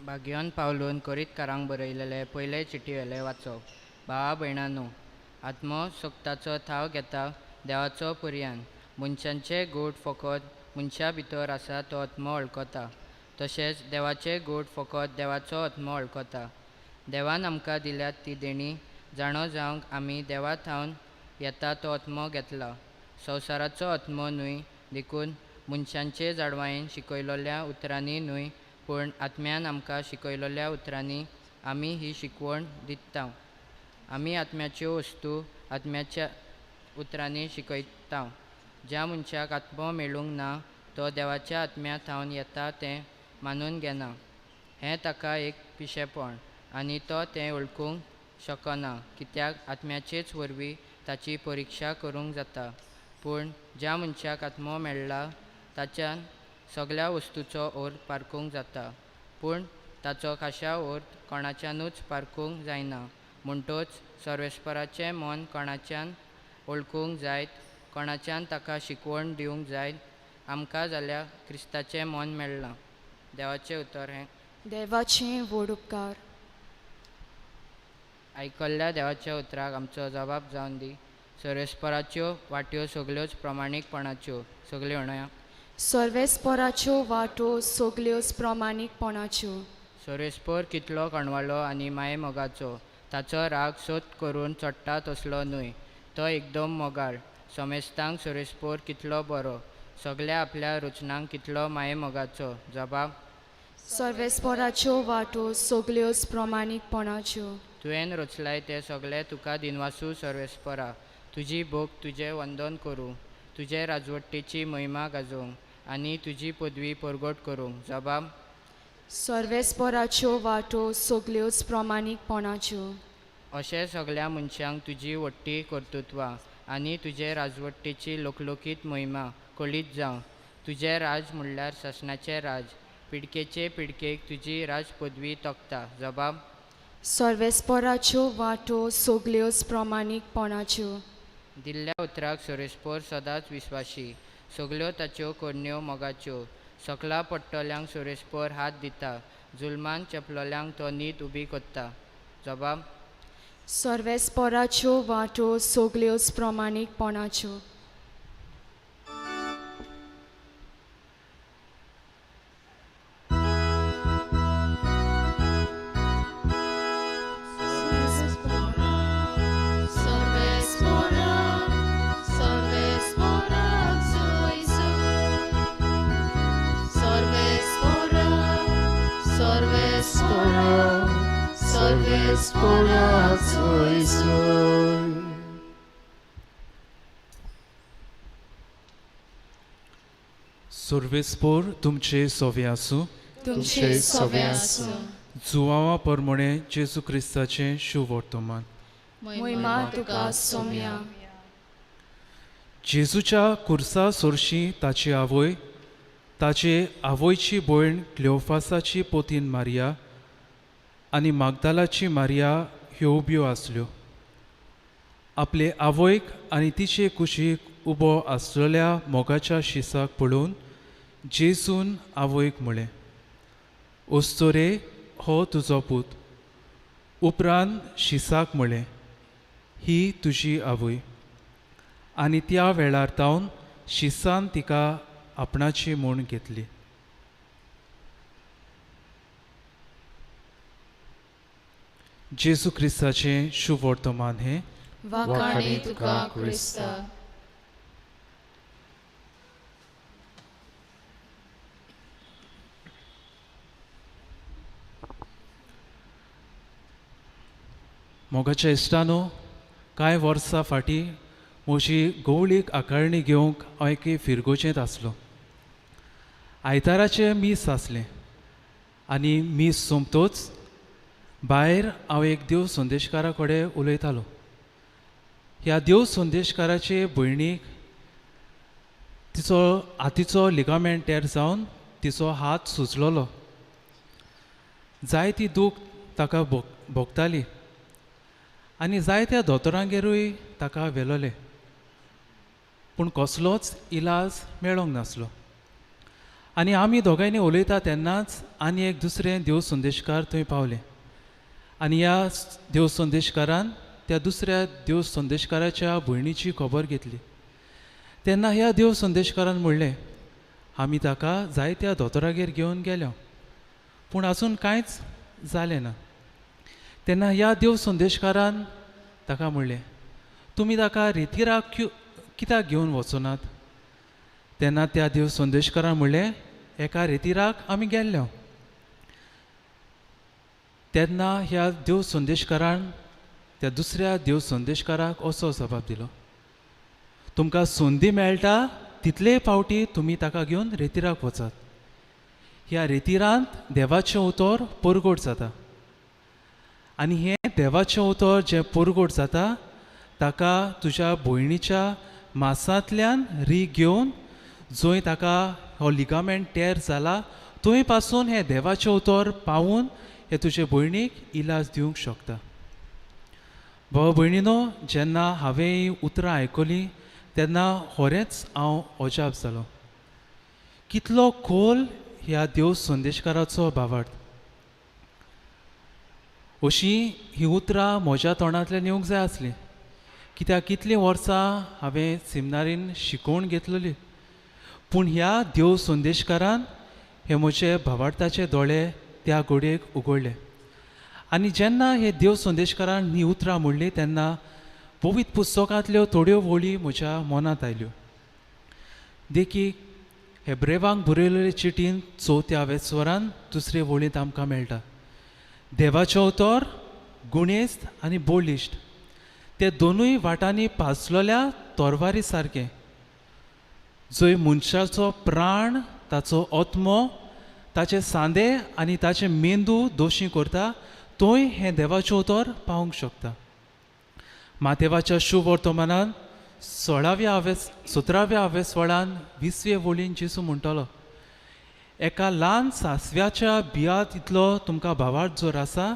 भाग्यान पावलून कोरीतकारांक बरयलेले पयले चिटी वेले वाचप. भावा भयणांनो, आत्मो सोक्ताचो थाव घेता देवाचो पर्यान. मनशांचे गोड फकत मनशा भितर आसा तो आत्मो वळखता. तशेंच देवाचे गोड फकत देवाचो आत्मो वळखता. देवान आमकां दिल्यात ती देणी जाणो जावंक आमी देवा थावन येता तो आत्मो घेतला. संवसाराचो आत्मो न्हय देखून मनशांचे जाडवायेन शिकयलोल्या उतरांनी न्हय पूण आत्म्यान आमकां शिकयलोल्या उतरांनी आमी ही शिकवण दिता. आमी आत्म्याच्यो वस्तू आत्म्याच्या उतरांनी शिकयता. ज्या मनशाक आत्मो मेळूंक ना तो देवाच्या आत्म्या थावन येता तें मानून घेना. हें ताका एक पिशेपण आनी तो तें वळखूंक शकना कित्याक आत्म्याचेच वरवीं ताची परिक्षा करूंक जाता. पूण ज्या मनशाक आत्मो मेळ्ळा ताच्यान सगळ्या वस्तूचो ओर्द पारखूंक जाता. पूण ताचो खाशा ओर्द कोणाच्यानूच पारखूंक जायना. म्हणटूच सर्वेस्पराचें मन कोणाच्यान ओळखूंक जायत, कोणाच्यान ताका शिकवण दिवंक जाय. आमकां जाल्यार क्रिस्ताचें मन मेळ्ळां. देवाचें उतर हें. देवाचें व्हड उपकार. आयकल्ल्या देवाच्या उतराक आमचो जबाब जावन दी. सर्वेस्पराच्यो वाट्यो सगल्योच प्रमाणीकपणाच्यो सगल्यो म्हणया. सर्वेस्पराच्यो वाटो सगल्योच प्रामाणीकपणाच्यो. सर्वेस्पर कितलो कणवालो आनी माये मोगाचो, ताचो राग सोत करून चडटा तसलो न्हय. तो एकदम मोगाळ. समेस्तांक सर्वेस्पर कितलो बरो, सगल्या आपल्या रुचनांक कितलो माये मोगाचो. जबाब. सर्वेस्पराच्यो वाटो सगल्योच प्रामाणीकपणाच्यो. तुवें रचलाय ते सगळे तुका दिनवासू सर्वेस्परा. तुजी भोग तुजें वंदन करूं, तुजे राजवट्टेची महिमा गाजोवंक आनी तुजी पदवी परगट करूंक. जबाब. सर्वेस्पराच्यो वाटो सगल्योच प्रामाणीकपणाच्यो. अशें सगळ्या मनशांक तुजी व्हडटी कर्तुत्वां आनी तुजे राजवट्टेची लोकलोकीत महिमा कळीत जावं. तुजें राज म्हणल्यार शासनाचें राज. पिडकेचे पिडकेक तुजी राज पदवी तोखता. जबाब. सर्वेस्पराच्यो वाटो सगल्योच प्रामाणीकपणाच्यो. दिल्ल्या उतराक सर्वेस्पर सदांच विस्वाशी. सगल्यो ताच्यो कोडण्यो मोगाच्यो. सकला पडटल्यांक सर्वेस्पर हात दिता. जुल्मान चेपलोल्यांक तो न्हीद उबी कोत्ता. जबाब. सर्वेस्पराच्यो वाटो सगल्योच प्रामाणीकपणाच्यो. सर्वेस्पर तुमचे सोवे आसूं. तुमचे सोवे आसूं. जुवावा परमणे जेजू क्रिस्ताचें शुभ वर्तमान. महिमा तुका सोम्या. जेजूच्या कुर्सा सोरशी ताची आवय, ताचे आवयची भयण क्लेओफासाची पोतीन मारिया आनी मागदालाची मारिया ह्यो उब्यो आसल्यो. आपले आवयक आनी तिचे कुशीक उबो आसलेल्या मोगाच्या शिसाक पळोवन जेजून आवयक म्हळें, ओस्तोरे, हो तुजो पूत. उपरांत शिसाक म्हळें, ही तुजी आवय. आनी त्या वेळार तावन शिसान तिका आपणाची म्हूण घेतली. जेजू क्रिस्ताचें शुभ वर्तमान हें. वाखाणी तुका क्रिस्ता. मोगाच्या इश्टानो, कांय वर्सां फाटीं म्हजी गवळीक आकारणी घेवंक हांव एके फिरगोचेंत आसलो. आयताराचें मीस आसलें आनी मीस सोंपतोच भायर हांव एक देव संदेशकारा कडेन उलयतालो. ह्या देव संदेशकाराचे भयणीक तिचो हातीचो लिगामेंट टेर जावन तिचो हात सुजलोलो. जायती दूख ताका भोगताली आनी जायत्या दोतोरांगेरूय ताका व्हेलोले, पूण कसलोच इलाज मेळोंक नासलो. आनी आमी दोगांयनी उलयता तेन्नाच आनी एक दुसरें देव संदेशकार थंय पावले. आनी ह्या देव संदेशकारान त्या दुसऱ्या देव संदेशकाराच्या भयणीची खबर घेतली. तेन्ना ह्या देव संदेशकारान म्हणलें, आमी ताका जायत्या दोतोरागेर घेवन गेल्या, पूण आजून कांयच जालें ना. तेन्ना ह्या देव संदेशकारान ताका म्हणलें, तुमी ताका रितीराक कित्याक घेवन वचनात? तेन्ना त्या देव संदेशकारान म्हणलें, एका रितीराक आमी गेल्ल्या. तेन्ना ह्या देव संदेशकारान त्या दुसऱ्या देव संदेशकाराक असो जबाब दिलो, तुमकां संदी मेळटा तितले फावटी तुमी ताका घेवन रितीराक वचात. ह्या रितीरांत देवाचें उतर परगट जाता आनी हें देवाचें उतर जें परगट जाता ताका तुज्या भयणीच्या मांसांतल्यान री घेवन जंय ताका हो लिगामेंट टेर जाला थंय पासून हें देवाचें उतर पावून हे तुजे भयणीक इलाज दिवंक शकता. भाव भयणीनो, जेन्ना हांवें ही उतरां आयकलीं तेन्ना खरेंच हांव अजाप जालो. कितलो खोल ह्या देव संदेशकाराचो भावार्थ. अशीं ही उतरां म्हज्या तोंडांतल्यान येवंक जाय आसलीं, कित्याक कितलीं वर्सां हांवें सेमिनारीन शिकोवन घेतलेली. पूण ह्या देव संदेशकारान हे म्हजे भावार्थाचे दोळे त्या घडयेक उगडले. आनी जेन्ना हे देव संदेशकारान ही उतरां म्हणलीं तेन्ना पवित्र पुस्तकांतल्यो थोड्यो वळी म्हज्या मनांत आयल्यो. देखीक हेब्रेवांक बरयलेले चिटीन 4थ्या वेस्वरान 2रे वळींत आमकां मेळटा. देवाचे उतर गुणेस्त आनी बोलिश्ट, ते दोनूय वाटांनी पासलोल्या तोरवारी सारके, जंय मनशाचो प्राण, ताचो आत्मो, ताचे सांदे आनी ताचे मेंदू दोशी करता, थंय हें देवाचें उतर पावूंक शकता. मातेवाच्या शुभ वर्तमानान 17व्या वेस्वळान 20वे वळीन जेसू म्हणटलो, एका ल्हान सासव्याच्या बियांत इतलो तुमकां भावार्थ जर आसा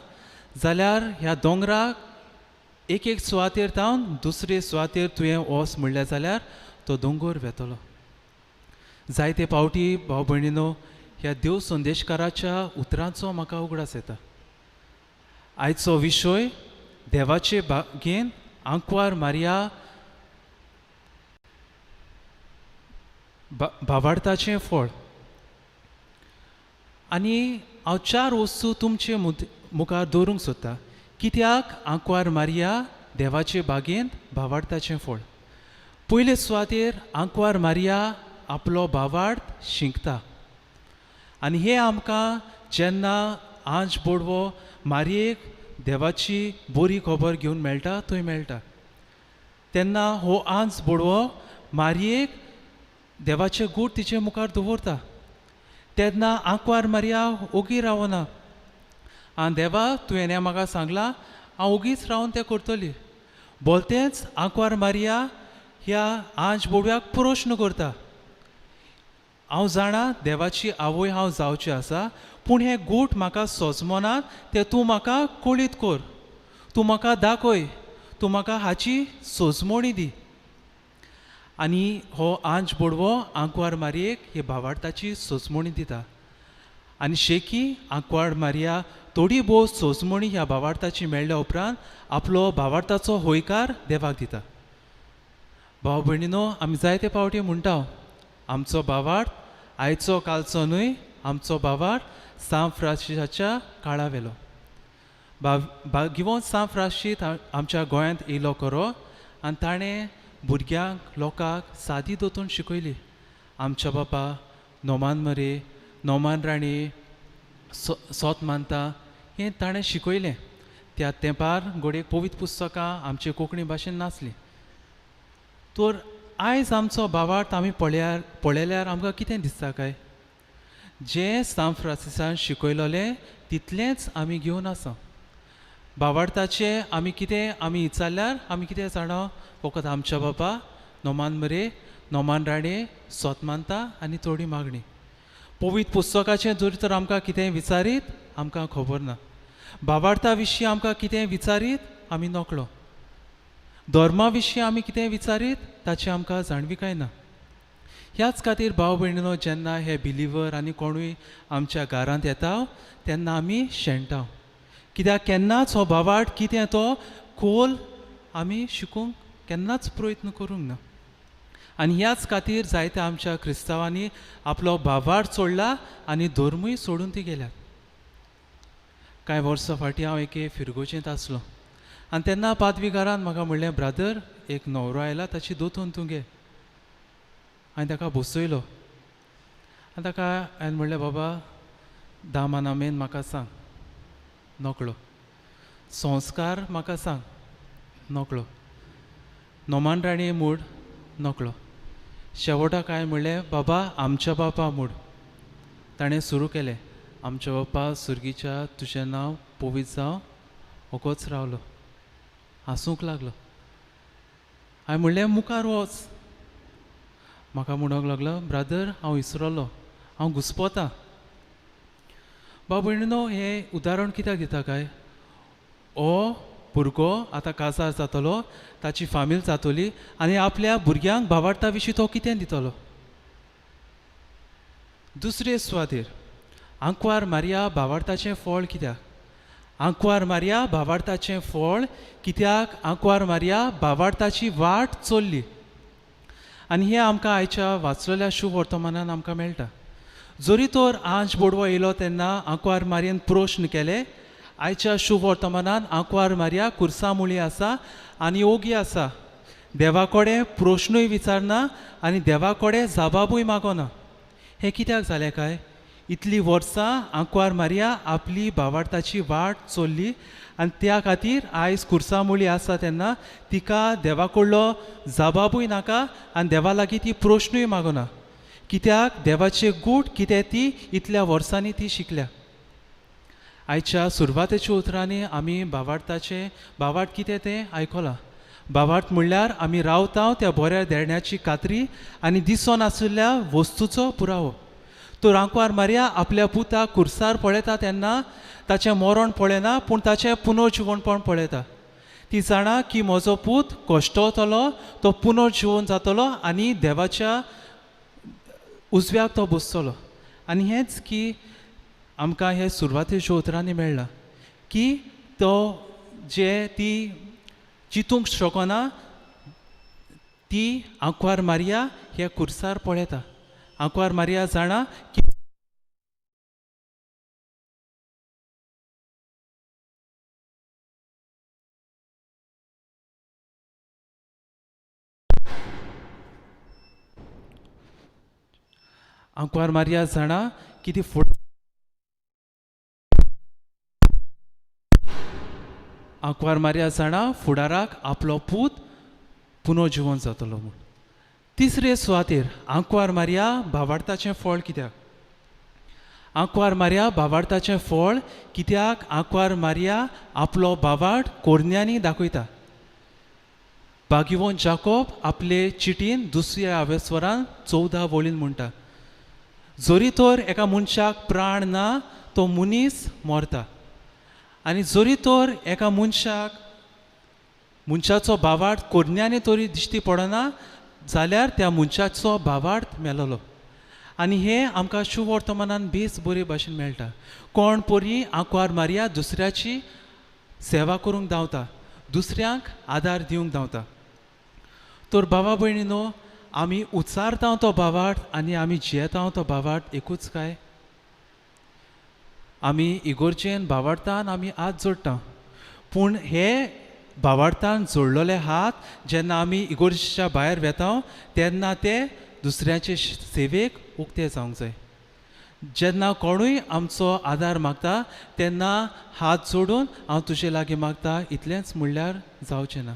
जाल्यार ह्या दोंगराक एक सुवातेर तावन दुसरे सुवातेर तुवें वच म्हणलें जाल्यार तो दोंगर वेतलो. जायते पावटी भाव भयणीनो, ह्या देव संदेशकाराच्या उतरांचो म्हाका उगडास येता. आयचो विशय देवाचे बागेन आंकवार मारिया भावार्थाचें फळ. आनी हांव 4 वस्तू तुमचे मुखार दवरूंक सोदता, कित्याक आंकवार मारिया देवाचे बागेंत भावार्थाचें फळ. पयले सुवातेर आंकवार मारिया आपलो भावार्थ शिंकता. आनी हे आमकां जेन्ना आंज बोडवो मारयेक देवाची बरी खबर घेवन मेळटा थंय मेळटा. तेन्ना हो आंज बोडवो मारयेक देवाचे गूट तिचे मुखार दवरता. तेन्ना आंकवार मारिया ओगी रावना. आनी देवा तुवें हें म्हाका सांगलां, हांव ओगीच रावन तें करतली. बोलतेंच आंकवार मारिया ह्या आंज बोडव्याक प्रश्न करता, हांव जाणा देवाची आवय हांव जावचें आसा, पूण हे गूट म्हाका सोजमोनात ते तूं म्हाका कळीत कर, तूं म्हाका दाखय, तूं म्हाका हाची सोजमोणी दी. आनी हो आंज बोडवो आंकवार मारयेक हे भावार्थाची सोजमोणी दिता. आनी शेकी आंकवार मारिया थोडी भोव सोजमोणी ह्या भावार्थाची मेळ्ळ्या उपरांत आपलो भावार्थाचो होयकार देवाक दिता. भाव भयणीनो, आमी जायते पावटी म्हणटा आमचो भावार्थ आयचो कालचो न्हय, आमचो भावार्थ सांत फ्रांसिसाच्या काळा वेलो. गिवोन सांत फ्रांसीस आमच्या गोंयांत येयलो खरो, आनी ताणें भुरग्यांक लोकांक सादी दोतोन शिकयली. आमच्या बापा नोमान मरे, नोमान राणी, सोत मानता हें ताणें शिकयलें. त्या तेंपार घोडयेक पवित्र पुस्तकां आमचे कोंकणी भाशेन नासलीं. तर आयज आमचो भावार्थ आमी पळयल्यार आमकां कितें दिसता काय, जें सांत फ्रांसिसान शिकयलोलें तितलेंच आमी घेवन आसा. भावार्थाचें आमी विचारल्यार आमी कितें जाणा, फकत आमच्या बापा नोमान मरे, नोमान राणे, सोत मानता आनी थोडी मागणी. पवित्र पुस्तकाचें जर तर आमकां कितें विचारीत आमकां खबर ना. भावार्था विशीं आमकां कितें विचारीत आमी नकळो. धर्मा विशीं आमी कितें विचारीत ताची आमकां जाणविकाय ना. ह्याच खातीर भाव भयणीनो, जेन्ना हे बिलिवर आनी कोणूय आमच्या घरांत येता तेन्ना आमी शेणटा, कित्याक केन्नाच हो भावार्थ कितें तो खोल आमी शिकूंक केन्नाच प्रयत्न करूंक ना. आनी ह्याच खातीर जायत्या आमच्या क्रिस्तांवांनी आपलो भावार्थ सोडला आनी धर्मूय सोडून ती गेल्यात. कांय वर्सां फाटीं हांव एके फिरगोचेंत आसलो आनी तेन्ना पादवीकारान म्हाका म्हणलें, ब्रादर एक न्हवरो आयला ताची दोतोन तूं घे. हांवें ताका बसयलो आनी ताका हांवें म्हणलें, बाबा 10 मानामेन म्हाका सांग, नकळो. संस्कार म्हाका सांग, नकळो. नोमान राणी मूड, नकळो. शेवटाक हांवें म्हणलें, बाबा आमच्या बापा मूड. ताणें सुरू केलें, आमच्या बापा सुर्गीच्या तुजें नांव पवित्र जावं, ओकोच रावलो. हांसूंक लागलो. हांवें म्हणलें, मुखार वच. म्हाका म्हणूंक लागलो, ब्रादर हांव विसरलो, हांव घुस्पोतां. भाव भयणीनो, हें उदाहरण कित्याक दिता काय, हो भुरगो आतां काजार जातलो, ताची फामील जातली आनी आपल्या भुरग्यांक भावार्था विशीं तो कितें दितलो. दुसरे सुवातेर आंकवार मारया भावार्थाचें फळ कित्याक? आंकवार मारया भावार्थाचें फळ कित्याक आंकवार मारया भावार्थाची वाट चल्ली. आनी हें आमकां आयच्या वाचलेल्या शुभ वर्तमानान आमकां मेळटा. जरी तर आंच बोडवो येयलो तेन्ना आंकवार मारयेन प्रश्न केले, आयच्या शुभ वर्तमानान आंकवार मारया कुर्सामुळी आसा आनी ओगी आसा. देवा कडेन प्रश्नूय विचारना आनी देवा कडेन जबाबूय मागना. हें कित्याक जालें काय? इतलीं वर्सां आंकवार मारया आपली भावार्थाची वाट चल्ली आनी त्या खातीर आयज कुर्सामुळी आसा तेन्ना तिका देवा कडलो जबाबूय नाका आनी देवा लागीं ती प्रश्नूय मागना. कित्याक देवाचे गूट कितें ती इतल्या वर्सांनी ती शिकल्या. आयच्या सुरवातेच्या उतरांनी आमी भावार्थ कितें तें आयकलां. भावार्थ म्हणल्यार आमी रावता त्या बऱ्या देण्याची खात्री आनी दिसोन आशिल्ल्या वस्तूचो पुरावो. तो आंकवार मारया आपल्या पुताक कुर्सार पळयता तेन्ना ताचें मरण पळयना, पूण ताचें पुनर्जिवणपण पळयता. ती जाणा की म्हजो पूत कश्टवतलो, तो पुनर्जिवन जातलो आनी देवाच्या उजव्याक तो बसतलो. आनी हेंच की आमकां हे सुरवातेच्या उतरांनी मेळ्ळां की तो ती चिंतूंक शकना ती आंकवार मारया हे कुर्सार पळयता. आंकवार मारया जाणा की आंकवार मारया जाणा की ती आंकवार मारया जाणा फुडाराक आपलो पूत पुनर्जिवन जातलो म्हूण. तिसरे सुवातेर आंकवार मारया भावार्थाचें फळ कित्याक? आंकवार मारया भावार्थाचें फळ कित्याक आंकवार मारया आपलो भावार्थ कोरण्यांनी दाखयता. भागिवोन जाकोब आपले चिटीन दुसऱ्या आवेस्वरान 14 वळीन म्हणटा, जरी तर एका मनशाक प्राण ना तो मनीस मरता. आनी जरी तर एका मनशाचो भावार्थ कोरण्यांनी तरी दिश्टी पडना जाल्यार त्या मनशाचो भावार्थ मेलोलो. आनी हें आमकां शुभ वर्तमानान बेस बरे भाशेन मेळटा. कोण परी आंकवार मारया दुसऱ्याची सेवा करूंक धांवता, दुसऱ्यांक आदार दिवंक धांवता. तर भावा भयणीनो, आमी उच्चारता तो भावार्थ आनी आमी जियेता तो भावार्थ एकूच काय? आमी इगोर्जेन भावार्थान आमी हात जोडटा, पूण हे भावार्थान जोडलेले हात जेन्ना आमी इगोर्जेच्या भायर वेता तेन्ना ते दुसऱ्याचे सेवेक उक्ते जावंक जाय. जेन्ना कोणूय आमचो आदार मागता तेन्ना हात जोडून हांव तुजे लागीं मागता इतलेंच म्हणल्यार जावचें ना.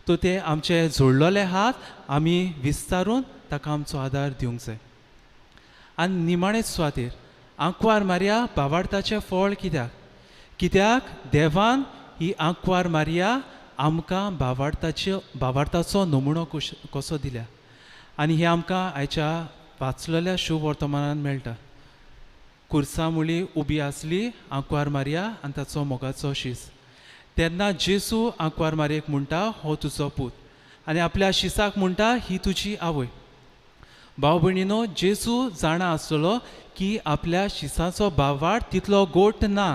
तो ते आमचे जोडलेले हात आमी विस्तारून ताका आमचो आदार दिवंक जाय. आनी निमाणे सुवातेर आंकवार मारया भावार्थाचें फळ कित्याक? कित्याक देवान ही आंकवार मारया आमकां भावार्थाचो नमुनो कसो दिल्या. आनी हे आमकां आयच्या वाचलेल्या शुभ वर्तमानान मेळटा. कुर्सामुळी उबी आसली आंकवार मारया आनी ताचो मोगाचो शीस. तेन्ना जेजू आंकवार मारयेक म्हणटा, हो तुजो पूत, आनी आपल्या शिसाक म्हणटा, ही तुजी आवय. भाव भयणीनो, जेजू जाणा आसलो की आपल्या शिसाचो भावार्थ तितलो गोट ना.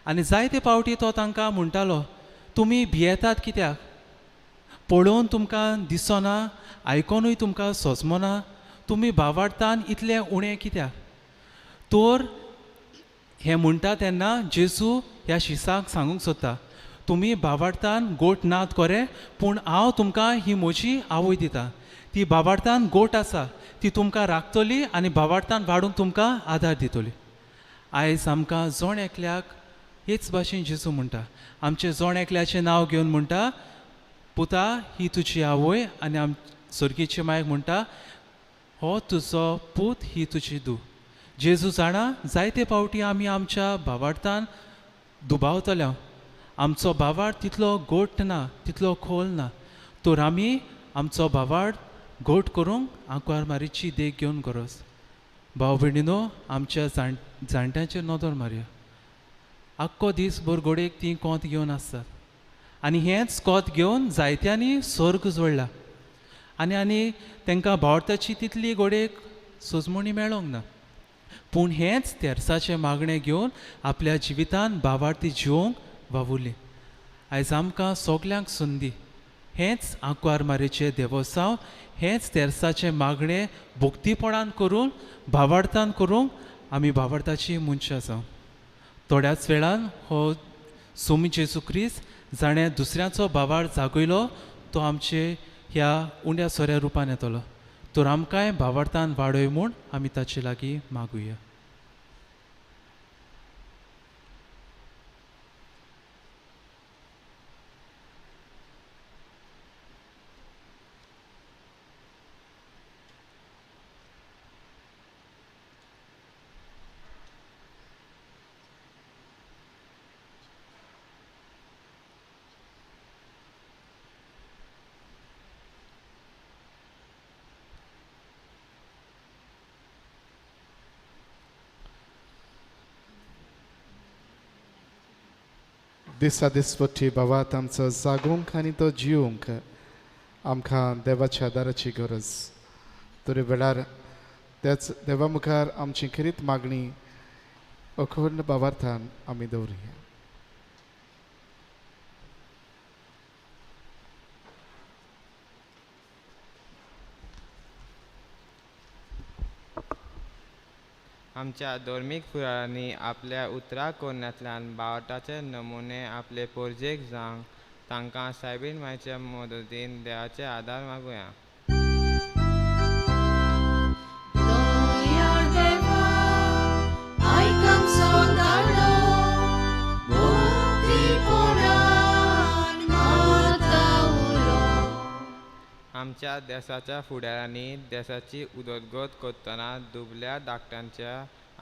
आनी जायते फावटी तो तांकां म्हणटालो, तुमी भियेतात कित्याक? पळोवन तुमकां दिसना, आयकोनूय तुमकां सोजमना, तुमी भावार्थान इतलें उणें कित्याक? तर हें म्हणटा तेन्ना जेजू ह्या शिसाक सांगूंक सोदता, तुमी भावार्थान गोट नात खरें, पूण हांव तुमकां ही म्हजी आवय दिता. ती भावार्थान गोट आसा, ती तुमकां राखतली आनी भावार्थान वाडूंक तुमकां आदार दितली. आयज आमकां जोण एकल्याक हेच भाशेन जेजू म्हणटा. आमचे जोण एकल्याचें नांव घेवन म्हणटा, पुता ही तुजी आवय, आनी स्वर्गीचे मायक म्हणटा, हो तुजो पूत, ही तुजी धूव. जेजू जाणा जायते फावटी आमी आमच्या भावार्थान दुबावतल्या. आमचो भावार्थ तितलो गोट ना, तितलो खोल ना. तर आमी आमचो भावार्थ गोट करूंक आंकवार मारीची देख घेवन गरज. भाव भयणीनो, आमच्या जाणट्यांचेर नदर मारया. आख्खो दीस भर गोडेक ती कोंत घेवन आसतात. आनी हेंच कोत घेवन जायत्यांनी स्वर्ग जोडला आनी तांकां भावताची तितली गोडेक सोजमणी मेळोंक ना पूण हेंच तेर्साचें मागणें घेवन आपल्या जिवितान भावार्थी जिवंक वावुरली आयज आमकां सोगल्यांक संदी हेंच आंकवार मारेचें देवोत्सव हेंच तेर्साचें मागणें भोक्तीपणान करून भावार्थान करूंक आमी भावार्थाची मनशां जावं थोड्याच वेळान हो सोमी जेजू क्रिस्त जाणें दुसऱ्याचो भावार्थ जागयलो तो आमचे ह्या उंड्या सोऱ्या रुपान येतलो तर आमकांय भावार्थान वाडय म्हूण आमी ताचे लागीं मागुया दिसा दिसपट्टी भावात आमचो जागूंक आनी तो जिवंक आमकां देवाच्या दाराची गरज तरी वेळार त्याच देवा मुखार आमची खरीत मागणी अखंड भावार्थान आमी दवरुया आमच्या धर्मीक फुडाऱ्यांनी आपल्या उतरा कोरण्यांतल्यान भावार्थाचे नमुने आपले पोरजेक जावंक तांकां सायबीण मायच्या मदतीन देवाचे आदार मागुया आमच्या देशाच्या फुडाऱ्यांनी देशाची उदरगत करतना दुबल्या धाकट्यांच्या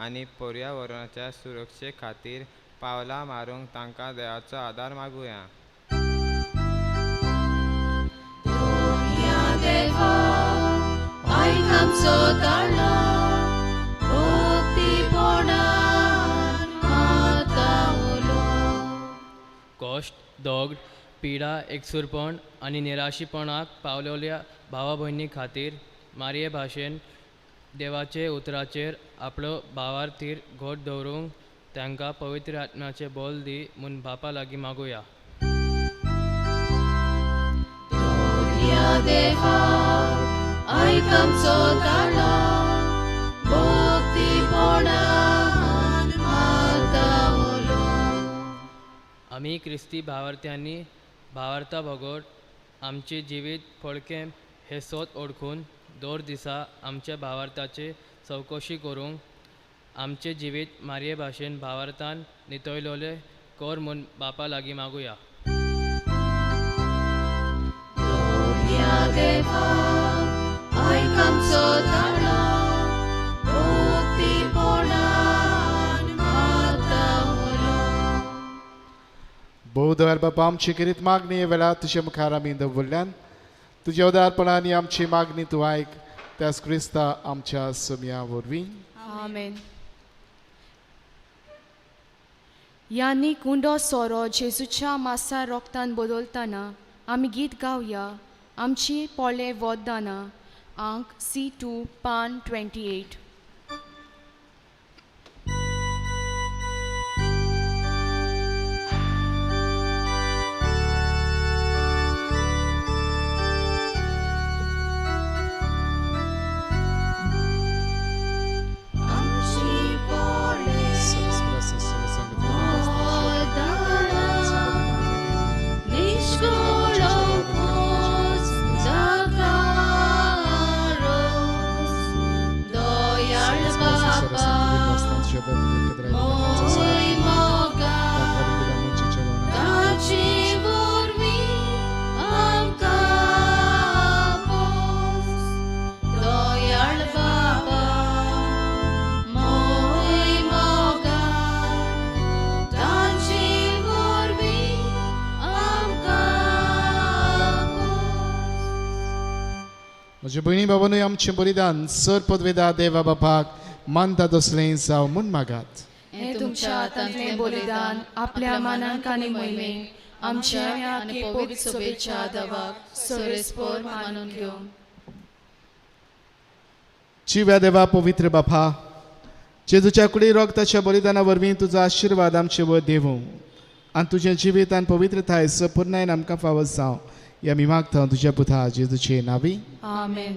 आनी पर्यावरणाच्या सुरक्षे खातीर पावलां मारूंक तांकां देवाचो आदार मागुया कश्ट दोग पिडा एकसुरपण आनी निराशीपणाक पावलेल्या भावा भयणी खातीर मारये भाशेन देवाचे उतराचेर आपलो भावार्थीर घोट दवरूंक तांकां पवित्र आत्म्याचे बोल दी म्हूण बापा लागीं मागुया आमी क्रिस्ती भावार्थ्यांनी भावार्था भोगोट आमचे जिवीत फळके हे सोद ओळखून दर दिसा आमच्या भावार्थाचे चवकशी करूंक आमचे जिवीत मारये भाशेन भावार्थान नितळलोले कोर म्हूण बापा लागीं मागुया बोधवार बापा आमची करीत मागणी वेळा तुझ्या मुखार आमी दवरल्यान तुझ्या उदारपणान आमची मागणी तूं आयक त्याच क्रिस्ता आमच्या सोम्या वरवीं आमेन यांनी कुंडो सोरो जेजूच्या मासा रोगतान बदलतना आमी गीत गावया आमची पोळे वोद्दाना अंक C2 पान 28 म्हज्या भयणी बाबानूय आमचें बलिदान सर पदवेदा देवा बापाक मानता तसलें जावं म्हूण मागात हे तुमच्या हातांतलें बलिदान आपल्या मानांक आनी मोहिमेक आमच्या आनी पवित्र सभेच्या देवाक सोरेस्पोर मानून घेवंक. जिव्या देवा पवित्र बापा, जेजूच्या कुडी रोगताच्या बलिदाना वरवीं तुजो आशिर्वाद आमचे वर देवूं आनी तुजें जिवीत आनी पवित्रताय संपूर्णायन आमकां फावो जावं या मी मागता तुज्या पुता जेजूचे नावी. आमेन.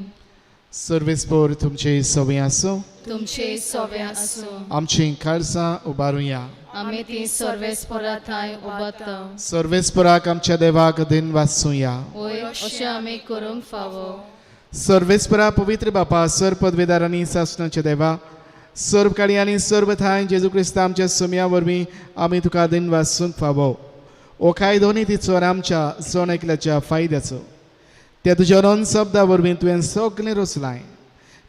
सर्वेस्पोर तुमचे सवय आसूं, तुमचे सवे आसूं. आमची काळजां उबारुया. आमी ती सर्वेस्पोराताय उबारता. सर्वेस्पोराक आमच्या देवाक दिन वाचूया. वय अशें आमी करूंक फावो. सर्वेस्परा पवित्र बापा, सर पदवेदार आनी सासणाचे देवा, सर्व काळी आनी सर्व थाय जेजू क्रिस्त आमच्या सुम्या वरवीं आमी तुका दिन वाचूंक फावो. ओ काय दोनी तिचो आनी आमच्या सोण ऐकल्याच्या फायद्याचो त्या तुज्या दोन शब्दा वरवीं तुवें सगलें रचलाय.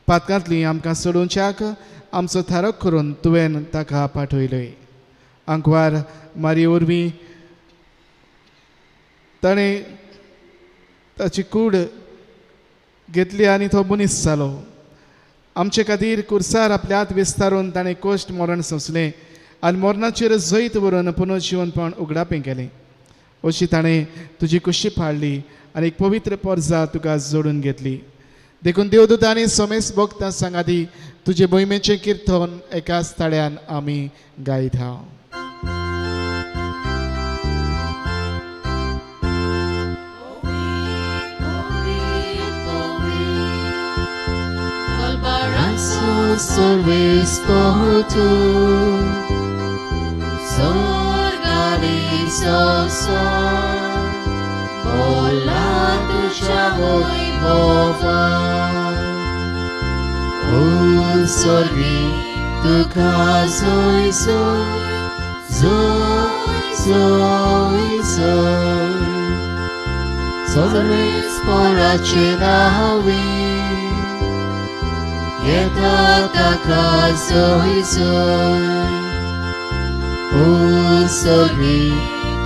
पातकांतली आमकां सोडूंच्याक आमचो थारक करून तुवें ताका पाठयलोय. अंकवार मारी वरवीं ताणें ताची कूड घेतली आनी तो मनीस जालो. आमचे खातीर कुर्सार आपल्यात विस्तारून ताणें कोश्ट मरण सोंसलें आनी मरणाचेर जैत व्हरून पुनर्जीवनपण उगडापें केलें. अशी ताणें तुजी कुशी पाळली आनी एक पवित्र पर्जा तुका जोडून घेतली. देखून देवदूत आनी समेस्त भक्तां सांगाती तुजे मोहिमेचें किर्तन एकाच ताळ्यान आमी गायता. Sorvespor tu, sorgalis osor, ola tuja voivova. O sorgi tu kazoi zoi, zoi, zoi, zoi. Sorvespor acenavi, Jedna taka zoi zoi, o sorgi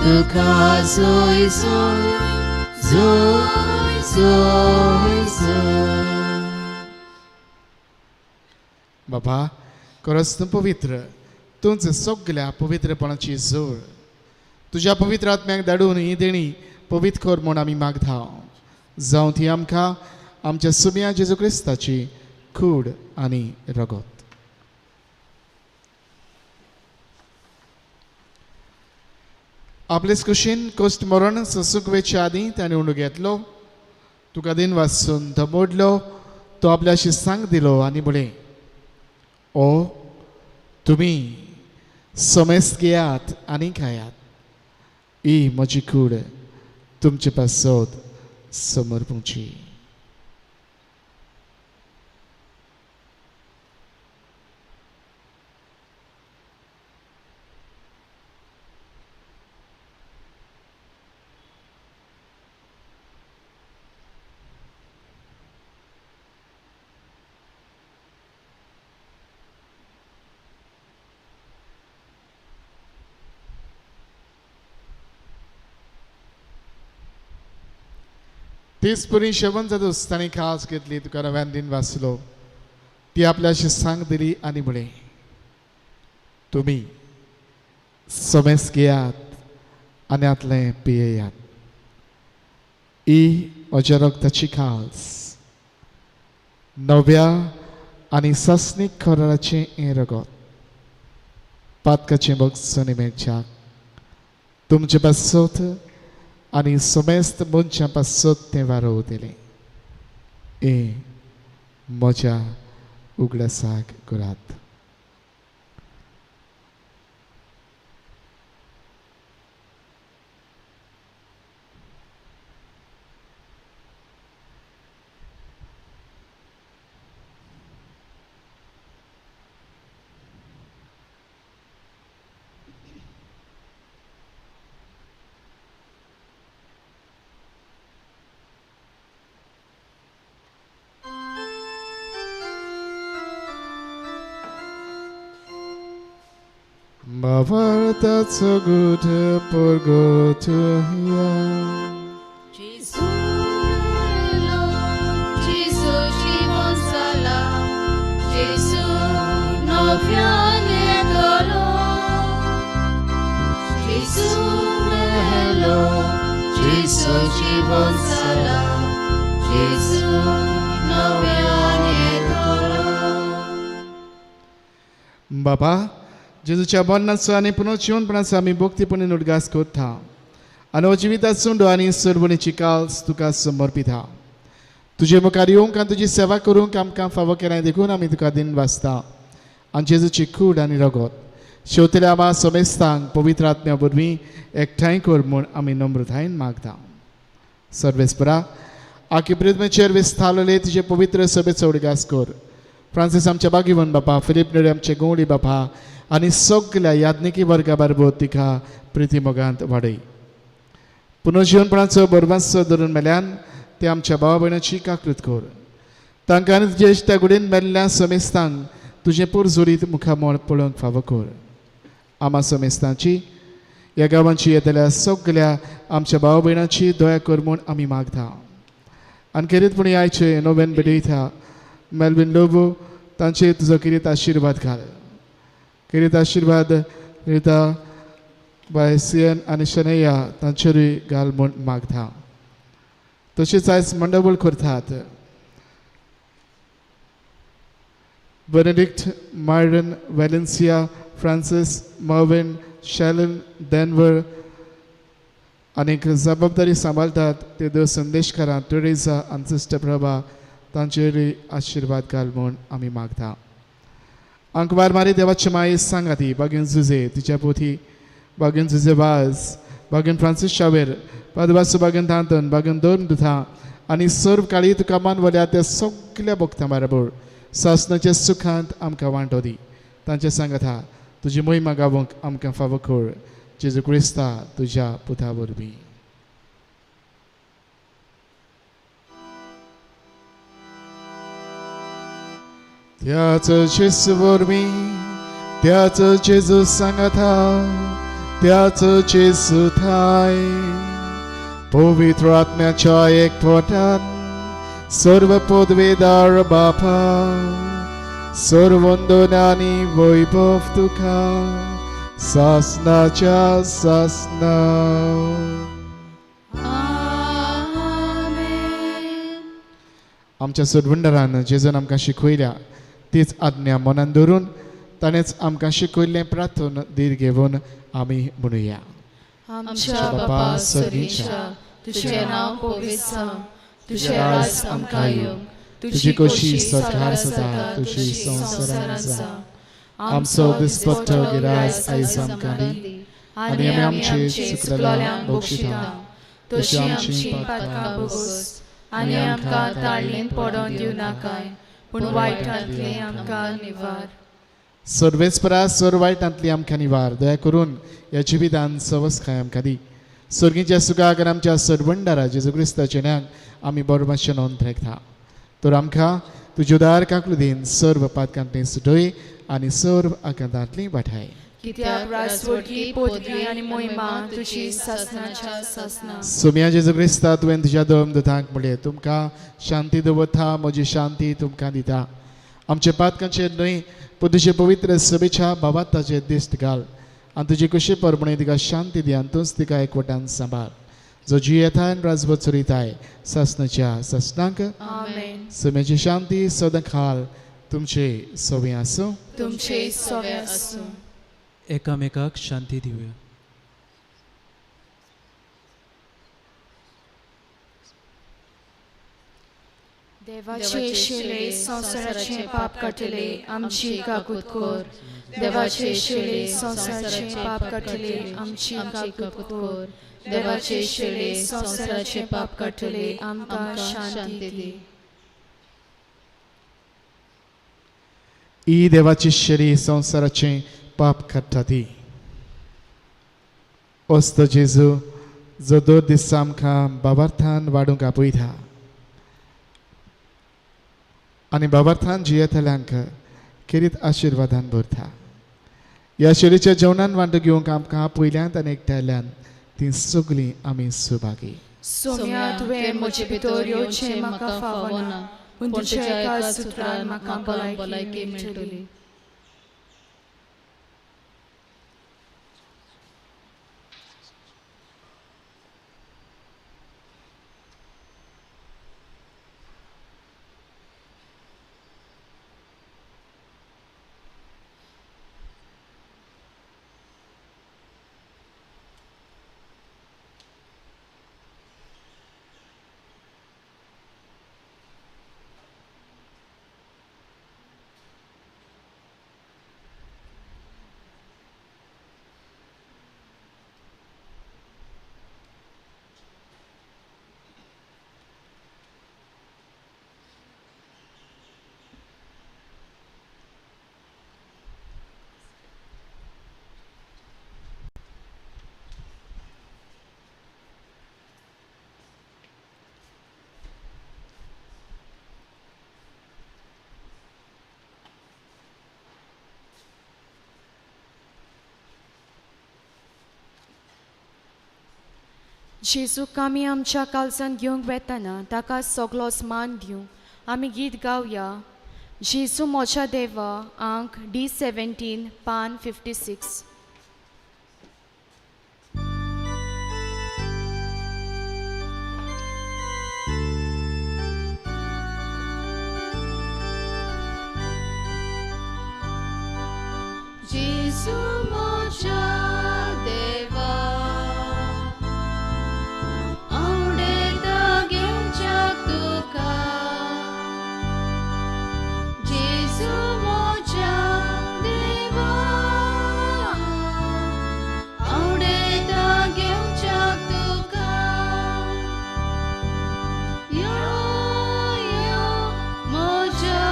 tuka zoi zoi, zoi zoi zoi. बाबा, खरोच तूं पवित्र, तूंच सगळ्या पवित्रपणाची जोड तुज्या पवित्र आत्म्याक धाडून ही देणी पवित्र कर म्हूण आमी मागता. जावं ती आमकां आमच्या सुम्या जेजू क्रिस्ताची कूड आनी रगत. आपलेच कुशीन कोस्ट मरण सोंसूंक वेचे आदीं ताणें उंडो घेतलो, तुका दिन वाचून तो मोडलो, तो आपल्या शिस्तांक दिलो आनी म्हळें, ओ तुमी समेस्त घेयात आनी खायात, ही म्हजी कूड तुमचे पासत समर्पूंची. तीच पुरी शेवण जातूच ताणें खास घेतली, तुका नव्यान दिन वाचलो, ती आपल्या शिस्तांक दिली आनी म्हळें, तुमी समेस्त घेयात आनी आतलें पियेयात, ही म्हज्या रगताची खास, नव्या आनी सस्नीक खोराचें हें रगत, पातकाचें भक्त निमेच्याक तुमचे पासत आनी समेस्त मनशां पासत तें वारो दिलें. हे म्हज्या उगडासाक करात. Mavartazo gute por gotuia. Jesus, Jesus, Jesus, salam. Jesus, no fiane dolor. Jesus, hello. सजीवन जाला जेजू नव्यान येतलो. बाबा जेजूच्या मरणाचो आनी पुनर्जीवनपणाचो आमी भक्तीपणीन उदगास करता आनी हो जिविताचो आनी सरभणीची काल्स तुका समर्पिता. तुजे मुखार येवंक आनी तुजी सेवा करूंक आमकां फावो केल्याय देखून आमी तुका दिन वाचता आनी जेजूची कूड आनी रगत शेवतल्या आमा समेस्तांक पवित्र आत्म्या वरवीं एकठांय कर म्हूण आमी नम्रतायेन मागता. सर्वेस्परा आखी प्रिद्मेचेर विस्तारलेले तुजे पवित्र सभेचो उडगास कर. फ्रांसीस आमच्या बागीवन बापा, फिलीप नेडे आमचे गवळी बापा आनी सगल्या याज्ञिकी वर्गा बारबर तिका प्रितीमोगांत वाडय. पुनर्जीवनपणाचो बरवांचो धरून मेल्यान ते आमच्या भावा भयणाची काकृत कर. तांकां आनी तुजे इश्टा गुडीन मेल्ल्या समेस्तांक तुजें पुरजोरीत मुखामोळ पळोवंक फावो कर. आमा समेस्तांची ह्या गांवांची येतल्या सगल्या आमच्या भावा भयणाची दया कर म्हूण आमी मागता. आनी खेरीतपणी आयचे नोवेन बेडयता मेल्विन लोबो तांचेर तुजो किरीत आशिर्वाद घाल. किरीत आशिर्वाद रिता बाय सियन आनी शनैया तांचेरूय घाल म्हूण मागता. तशेंच आयज मंडळ करतात Benedict, Myron, Valencia, Francis, Mervyn, शॅलन, डेन्वर आनीक जबाबदारी सांबाळटात ते दोन संदेशकारां टेरेसा आनी सिस्टर प्रभा तांचेरूय आशिर्वाद घाल म्हूण आमी मागता. अंकवार मारी देवाची माये सांगाती बागेन झुजे तिच्या पोथी बागेन झुजे वाज बागेन फ्रांसीस शावेर पादवासो बागेन तांतन बागेन दोन दुथा आनी सर्व काळी तुका मानवल्या त्या सगल्या भक्तां बरोबर सासणाच्या सुखांत आमकां वांटो दी. तांचे सांगाता तुजी मोहिमा गावूंक आमकां फावो कर. जेजू क्रिस्ता तुज्या पुता वरवीं. त्याच जेजू वरवीं त्याच जेजू सांगाता त्याच जेजू थाय पवित्र आत्म्याच्या एकवटान सर्व पदवेदार बापा सर्व वंदनानी वैभव तुका सासनाच्या सासना. आमच्या सदवंडरान जेजून आमकां शिकयल्या तीच आज्ञा मनान धरून ताणेंच आमकां शिकयल्लें प्रार्थन धीर घेवन आमी म्हणुया. आमच्या बापा स्वर्गीच्या तुझे नाव पवित्र जावं, तुझे राज आमकां येवं, तुजी कशी सरकार जाता तुजी संवसारांत जावं. आमचो दिसपट्टो गिरायज आयज आमकां दी आनी आमी आमचे चुकलेल्यांक बक्षिता तशी आमची पातकां बोगोस आनी आमकां ताळणेंत पडोवन दिवं नाकाय पूण वायटांतले आमकां निवार. सर्वेस्परा सर वायटांतली आमकां निवार. दया करून ह्या जिवितांत सवस्काय आमकां दी. सर्गीच्या सुखाक आनी आमच्या सरवंडारा जेजू क्रिस्ताचे न्याक आमी बरोवपाचें नोंद राखता. तर आमकां तुज्या उदार काकुळीन सर्व पातकांतली सुटय आनी सर्व आकांतांतली वाठाय. कित्याक राजवटी पदवी आनी मोहिमा तुजी सासणाच्या सासना. सोम्या जेजू क्रिस्ता तुवें तुज्या दोन दुतांक म्हणलें तुमकां शांती दवरता म्हजी शांती तुमकां दिता. आमच्या पातकांचेर न्हय पूण तुजे पवित्र सभेच्या भावाताचेर दिश्ट घाल आनी तुजी कशी परमणे तिका शांती दी आनी तूंच तिका एकवटान सांबाळ. जो जियेताय आनी राजवट चलयताय सासणाच्या सासणांक आमेन. सोम्याची शांती सदां खाल तुमचे सोबे आसूं. तुमचे सोवे आसूं. एकामेकाक शांती दिवया. देवाचे शेळे संसाराचे पाप काटले आमची काकूत कोर. देवाचे शेळे संसाराचे पाप काटले आमची काकूत कोर. देवाचे शेळे संसाराचे पाप काटले आमकां शांती दी. ही देवाची शेळी संसाराचे पाप काडटा ती. असतो जेजू जो दर दीस आमकां बाबार्थान वाडूंक आपयता आनी बाबार्थान जियेतल्यांक किरीत आशिर्वादान भरता. ह्या शेळीच्या जेवणान वांटो घेवंक आमकां आपयल्यांत आनी एकठांयल्यांत ती सगळीं आमी सुभागी. सोम्या तुवें म्हजे भितर येवचें म्हाका फावना पूण तुज्या एका सुत्रान म्हाका भलायकी मेळटली. जेजूक आमी आमच्या काळजान घेवंक वेताना ताका सगळोच मान दिवंक आमी गीत गावया. जेजू म्हज्या देवा, अंक D17 पान 56. जेजू म्हज्या देवा, आवडेता घेवच्याक तुका. जेजू म्हज्या देवा, आवडेता घेवच्याक तुका. यो यो म्हज्या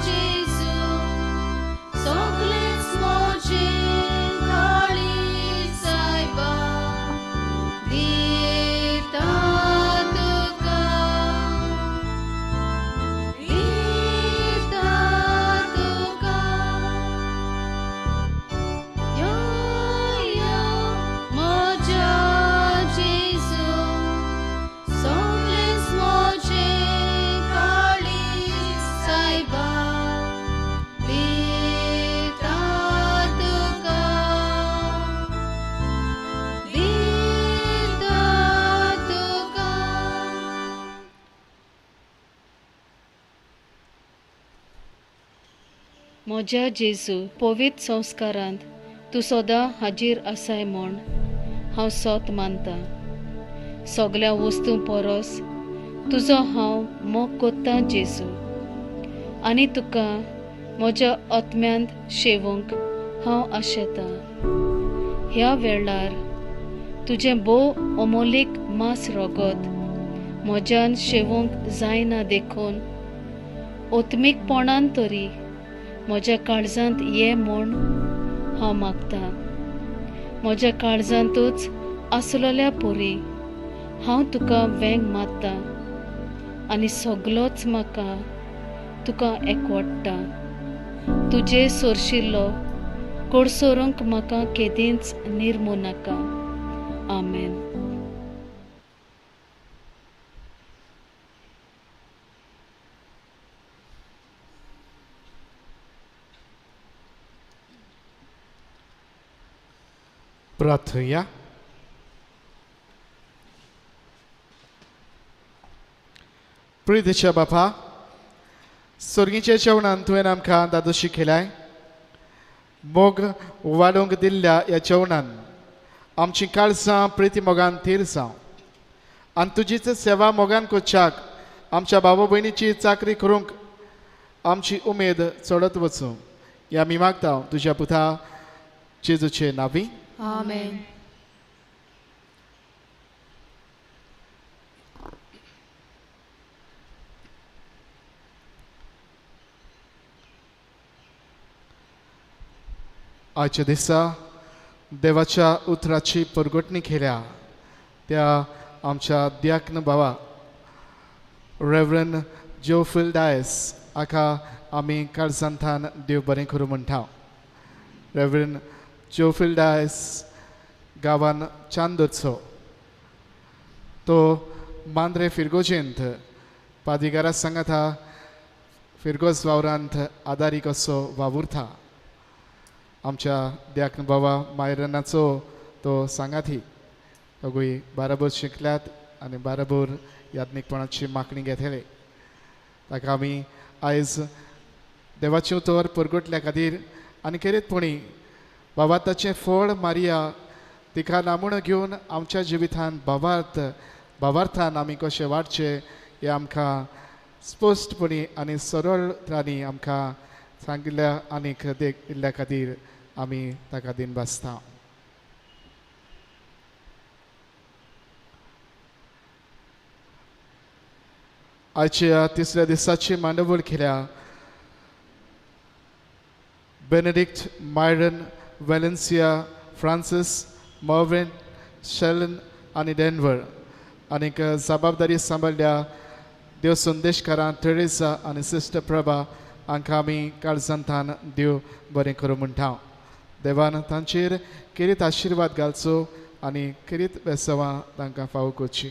जेजू, सगळेच म्हजे काळीज सायबा दिता तुका, दिता तुका. यो यो म्हज्या जेजू, सगळेच म्हजे काळीज सायबा दिता तुका, दिता तुका. म्हज्या जेजू पवित्र संस्कारांत तूं सदां हाजीर आसाय म्हूण हांव सोत मानतां. सगळ्या वस्तू परस तुजो हांव मोग कोत्तां जेजू, आनी तुका म्हज्या आत्म्यांत शेवूंक हांव आशेतां. ह्या वेळार तुजें भोव अमोलीक मांस रोगत म्हज्यान शेवूंक जायना देखून ओत्मीकपणान तरी म्हज्या काळजांत ये म्हूण हांव मागतां. म्हज्या काळजांतूच आसलोल्या पोरी हांव तुका वेंग मारतां, आनी सगळोच म्हाका तुका एकवटता. तुजे सोरशिल्लो कोडसोरूंक म्हाका केदींच निर्मू नाका. आमेन. प्रार्थया. प्रितेच्या बापा, सर्गीच्या जेवणान तुवें आमकां दादोशी केल्याय. मोग वाडोवंक दिल्ल्या ह्या जेवणान आमची काळजां प्रिती मोगान थीर जावं, आनी तुजीच सेवा मोगान कोच्याक आमच्या भावा भयणीची चाकरी करूंक आमची उमेद चडत वचूं. ह्या आमी मागता तुज्या पुता जेजूचे नांवी. आमेन. आजच्या दिसा देवाच्या उतराची परगटणी केल्या त्या आमच्या दियाक्न भावा रेव्हरंड जोफिल डायस हाका आमी काळजांतल्यान देव बरें करूं म्हणटा. रेव्हरंड जोफिल डायस गांवान चांदोरचो, तो मांद्रे फिरगोजेंत पादिगारा सांगाता फिरगोज वावरांत आदारीक असो वावुरता. आमच्या दियाक्न बाबा मायरनाचो तो सांगाती. दोगूय बाराबर शिकल्यात आनी बाराबर याज्ञिकपणाची मागणी घेतले. ताका आमी आयज देवाचे उतर परगटल्या खातीर आनी खेरीतपणी बाबा ताचें फळ मारिया तिका नामूण घेवन आमच्या जिवितान भावार्थान आमी कशें वाडचे हें आमकां स्पश्टपणी आनी सरळतांनी आमकां सांगिल्ल्या आनीक दिल्ल्या खातीर आमी ताका दिन बासता. आयच्या तिसऱ्या दिसाची मांडवळ केल्या Benedict, Myron, Valencia, Francis, Mervyn, शेलन आनी डेन्वर, आनीक जबाबदारी सांबाळल्या देव संदेशकारां तेरेसा आनी सिस्टर प्रभा हांकां आमी काळजांतल्यान देव बरें करूं म्हणटा. देवान तांचेर केरीत आशिर्वाद घालचो आनी किरीत बेसवां तांकां फावो करची.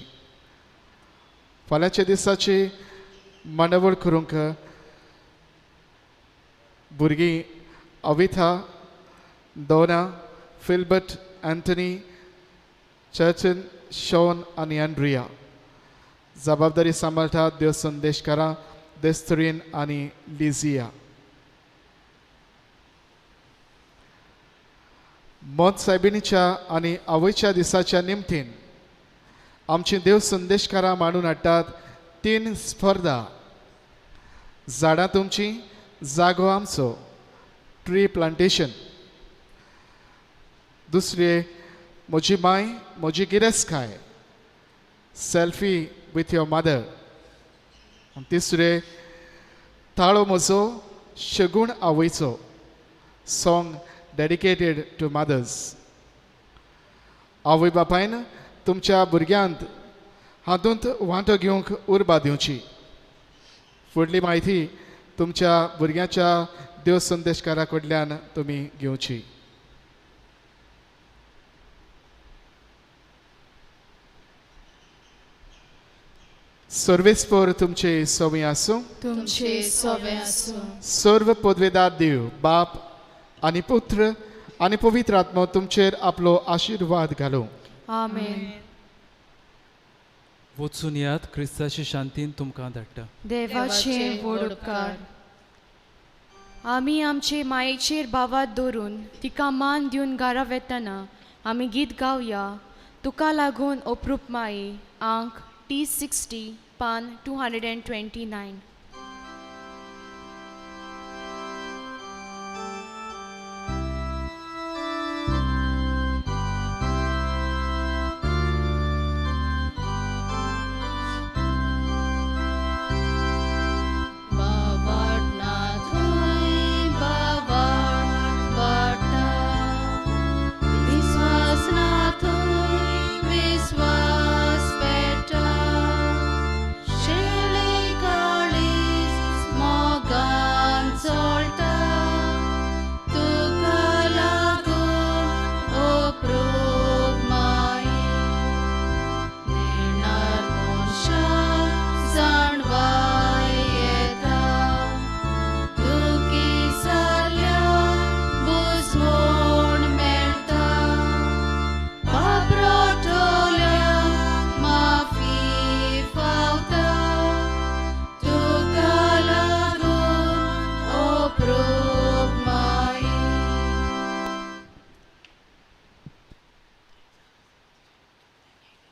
फाल्यांच्या दिसाची मांडावळ करूंक भुरगीं अविथा, डोना, फिल्बर्ट, एंथनी, चर्चिन, शॉन आनी एंड्रिया जबाबदारी सांबाळटात. देव संदेशकारां देस्तरीन आनी लिजिया. मोत सायबिणीच्या आनी आवयच्या दिसाच्या निमतीन आमची देव संदेशकारां मांडून हाडटात 3 स्पर्धा. झाडां तुमची, जागो आमचो, ट्री प्लांटेशन. दुसरे म्हजी माय म्हजी गिरेस्तकाय, सेल्फी विथ युअर मदर. तिसरे ताळो म्हजो, शगूण आवयचो, सॉंग डेडिकेटेड टू मदर्स. आवय बापायन तुमच्या भुरग्यांत हातूंत वांटो घेवंक उर्बा दिवची. फुडली म्हायती तुमच्या भुरग्याच्या देव संदेशकारा कडल्यान तुमी घेवची. सर्वेस्पर तुमचे सोवी आसूं. तुमचे सोवे आसूं. सर्व पदवेदार देव बाप आनी पुत्र आनी पवित्र आत्मो तुमचेर आपलो आशिर्वाद घालूं. आमेन. वचून यात क्रिस्ताची शांतीन तुमकां धाडटा. देवाचे व्हड उपकार. आमी आमचे मायेचेर बावात दवरून तिका मान दिवन घरा वेतना आमी गीत गावया. तुका लागून अप्रूप माये. अंक T60 पान 229.